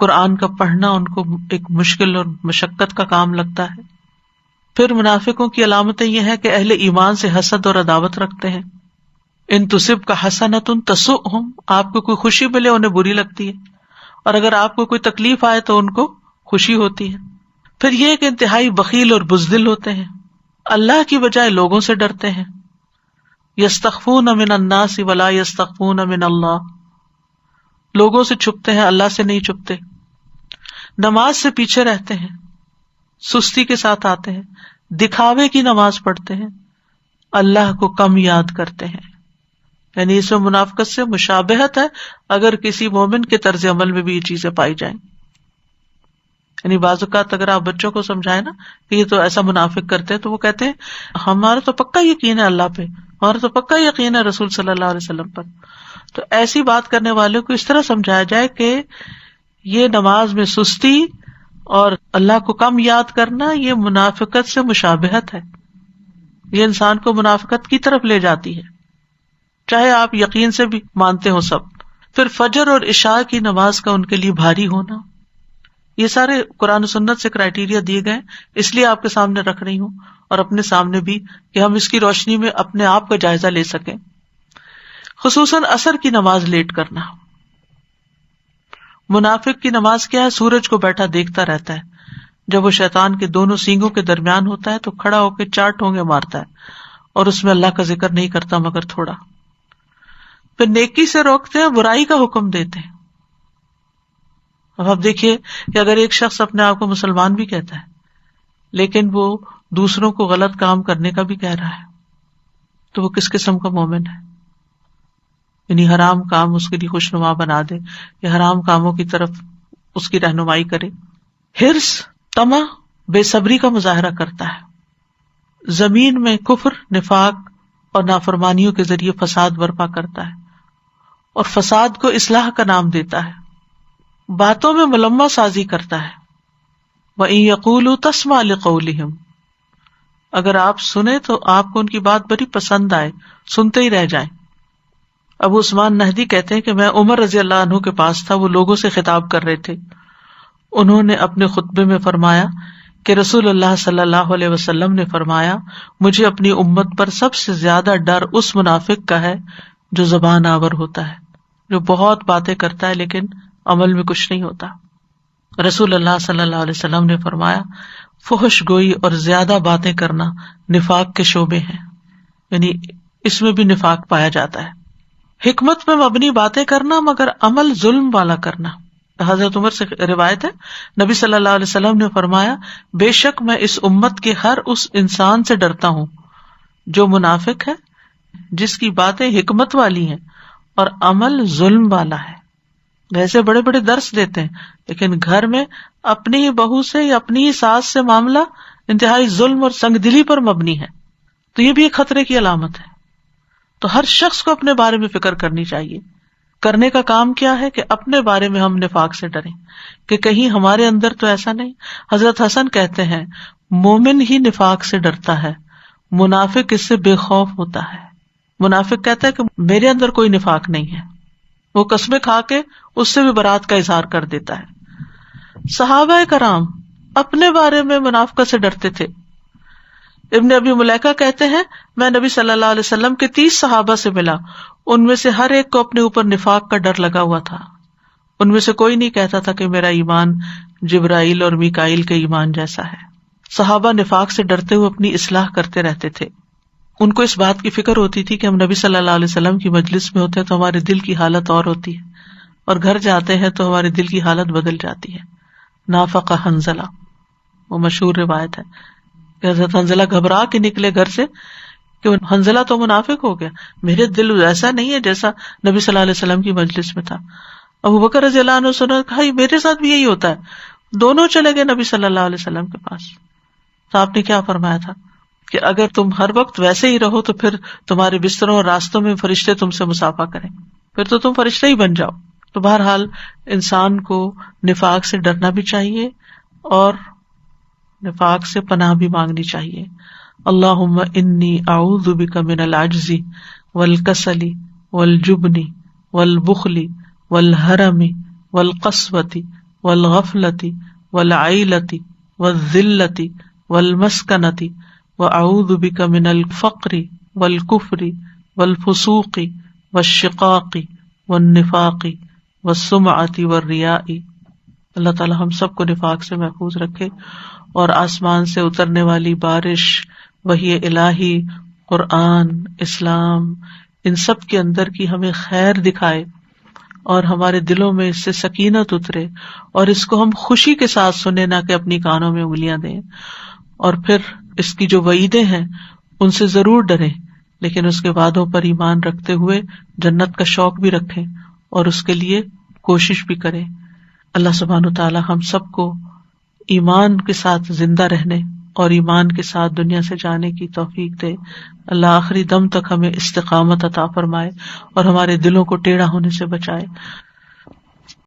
[SPEAKER 1] قرآن کا پڑھنا ان کو ایک مشکل اور مشقت کا کام لگتا ہے. پھر منافقوں کی علامتیں یہ ہے کہ اہل ایمان سے حسد اور عداوت رکھتے ہیں. ان تصب کا حسنۃ تسؤہم، آپ کو کوئی خوشی ملے انہیں بری لگتی ہے، اور اگر آپ کو کوئی تکلیف آئے تو ان کو خوشی ہوتی ہے. پھر یہ کہ انتہائی بخیل اور بزدل ہوتے ہیں، اللہ کی بجائے لوگوں سے ڈرتے ہیں. یستخفون من الناس ولا یستخفون من اللہ، لوگوں سے چھپتے ہیں اللہ سے نہیں چھپتے. نماز سے پیچھے رہتے ہیں، سستی کے ساتھ آتے ہیں، دکھاوے کی نماز پڑھتے ہیں، اللہ کو کم یاد کرتے ہیں. یعنی اس میں منافقت سے مشابہت ہے اگر کسی مومن کے طرز عمل میں بھی یہ چیزیں پائی جائیں. یعنی بعض اوقات اگر آپ بچوں کو سمجھائیں نا کہ یہ تو ایسا منافق کرتے ہیں تو وہ کہتے ہیں ہمارا تو پکا یقین ہے اللہ پہ، ہمارا تو پکا یقین ہے رسول صلی اللہ علیہ وسلم پر. تو ایسی بات کرنے والوں کو اس طرح سمجھایا جائے کہ یہ نماز میں سستی اور اللہ کو کم یاد کرنا یہ منافقت سے مشابہت ہے، یہ انسان کو منافقت کی طرف لے جاتی ہے، چاہے آپ یقین سے بھی مانتے ہو سب. پھر فجر اور عشاء کی نماز کا ان کے لیے بھاری ہونا، یہ سارے قرآن و سنت سے کرائیٹیریا دیے گئے، اس لیے آپ کے سامنے رکھ رہی ہوں اور اپنے سامنے بھی کہ ہم اس کی روشنی میں اپنے آپ کا جائزہ لے سکیں. خصوصاً عصر کی نماز لیٹ کرنا. منافق کی نماز کیا ہے؟ سورج کو بیٹھا دیکھتا رہتا ہے، جب وہ شیطان کے دونوں سینگوں کے درمیان ہوتا ہے تو کھڑا ہو کے 4 ٹھونگے مارتا ہے اور اس میں اللہ کا ذکر نہیں کرتا مگر تھوڑا. پھر نیکی سے روکتے ہیں، برائی کا حکم دیتے ہیں. اب آپ دیکھیے کہ اگر ایک شخص اپنے آپ کو مسلمان بھی کہتا ہے لیکن وہ دوسروں کو غلط کام کرنے کا بھی کہہ رہا ہے، تو وہ کس قسم کا مومن ہے؟ یعنی حرام کام اس کے لیے خوشنما بنا دے یا حرام کاموں کی طرف اس کی رہنمائی کرے. حرص، طمع، بے صبری کا مظاہرہ کرتا ہے. زمین میں کفر، نفاق اور نافرمانیوں کے ذریعے فساد برپا کرتا ہے اور فساد کو اصلاح کا نام دیتا ہے. باتوں میں ملمہ سازی کرتا ہے. وَإِن يَقُولُوا تَسْمَعْ لِقَوْلِهِمْ، اگر آپ سنیں تو آپ کو ان کی بات بڑی پسند آئے، سنتے ہی رہ جائیں. ابو عثمان نہدی کہتے ہیں کہ میں عمر رضی اللہ عنہ کے پاس تھا، وہ لوگوں سے خطاب کر رہے تھے. انہوں نے اپنے خطبے میں فرمایا کہ رسول اللہ صلی اللہ علیہ وسلم نے فرمایا، مجھے اپنی امت پر سب سے زیادہ ڈر اس منافق کا ہے جو زبان آور ہوتا ہے، جو بہت باتیں کرتا ہے لیکن عمل میں کچھ نہیں ہوتا. رسول اللہ صلی اللہ علیہ وسلم نے فرمایا، فحش گوئی اور زیادہ باتیں کرنا نفاق کے شعبے ہیں، یعنی اس میں بھی نفاق پایا جاتا ہے. حکمت میں مبنی باتیں کرنا مگر عمل ظلم والا کرنا. حضرت عمر سے روایت ہے، نبی صلی اللہ علیہ وسلم نے فرمایا، بے شک میں اس امت کے ہر اس انسان سے ڈرتا ہوں جو منافق ہے، جس کی باتیں حکمت والی ہیں اور عمل ظلم والا ہے. ویسے بڑے بڑے درس دیتے ہیں لیکن گھر میں اپنی ہی بہو سے یا اپنی ہی ساس سے معاملہ انتہائی ظلم اور سنگ دلی پر مبنی ہے، تو یہ بھی ایک خطرے کی علامت ہے. تو ہر شخص کو اپنے بارے میں فکر کرنی چاہیے. کرنے کا کام کیا ہے کہ اپنے بارے میں ہم نفاق سے ڈریں کہ کہیں ہمارے اندر تو ایسا نہیں. حضرت حسن کہتے ہیں، مومن ہی نفاق سے ڈرتا ہے، منافق اس سے بے خوف ہوتا ہے. منافق کہتا ہے کہ میرے اندر کوئی نفاق نہیں ہے، وہ قسمیں کھا کے اس سے بھی برات کا اظہار کر دیتا ہے. صحابہ کرام اپنے بارے میں منافقت سے ڈرتے تھے. ابن ابی ملیکہ کہتے ہیں، میں نبی صلی اللہ علیہ وسلم کے 30 صحابہ سے ملا، ان میں سے ہر ایک کو اپنے اوپر نفاق کا ڈر لگا ہوا تھا. ان میں سے کوئی نہیں کہتا تھا کہ میرا ایمان جبرائیل اور میکائیل کے ایمان جیسا ہے. صحابہ نفاق سے ڈرتے ہوئے اپنی اصلاح کرتے رہتے تھے. ان کو اس بات کی فکر ہوتی تھی کہ ہم نبی صلی اللہ علیہ وسلم کی مجلس میں ہوتے ہیں تو ہمارے دل کی حالت اور ہوتی ہے، اور گھر جاتے ہیں تو ہمارے دل کی حالت بدل جاتی ہے. نافق حنظلہ، وہ مشہور روایت ہے کہ حضرت حنظلہ گھبرا کے نکلے گھر سے کہ حنظلہ تو منافق ہو گیا، میرے دل ایسا نہیں ہے جیسا نبی صلی اللہ علیہ وسلم کی مجلس میں تھا. ابو بکر رضی اللہ عنہ سنا، کہا میرے ساتھ بھی یہی ہوتا ہے. دونوں چلے گئے نبی صلی اللہ علیہ وسلم کے پاس. تو آپ نے کیا فرمایا تھا کہ اگر تم ہر وقت ویسے ہی رہو تو پھر تمہارے بستروں اور راستوں میں فرشتے تم سے مصافحہ کریں، پھر تو تم فرشتے ہی بن جاؤ. تو بہرحال انسان کو نفاق سے ڈرنا بھی چاہیے اور نفاق سے پناہ بھی مانگنی چاہیے. اللہم انی اعوذ بک من العجز والکسل والجبن والبخل والحرم والقسوۃ والغفلۃ والعیلۃ والذلۃ والمسکنۃ واعوذ بک من الفقر والکفر والفسوق والشقاق والنفاق والسمعۃ والریاء. اللہ تعالی ہم سب کو نفاق سے محفوظ رکھے اور آسمان سے اترنے والی بارش، وحی الہی، قرآن، اسلام، ان سب کے اندر کی ہمیں خیر دکھائے اور ہمارے دلوں میں اس سے سکینت اترے اور اس کو ہم خوشی کے ساتھ سنیں، نہ کہ اپنی کانوں میں انگلیاں دیں. اور پھر اس کی جو وعیدیں ہیں ان سے ضرور ڈریں، لیکن اس کے وعدوں پر ایمان رکھتے ہوئے جنت کا شوق بھی رکھیں اور اس کے لیے کوشش بھی کریں. اللہ سبحانہ تعالی ہم سب کو ایمان کے ساتھ زندہ رہنے اور ایمان کے ساتھ دنیا سے جانے کی توفیق دے. اللہ آخری دم تک ہمیں استقامت عطا فرمائے اور ہمارے دلوں کو ٹیڑھا ہونے سے بچائے.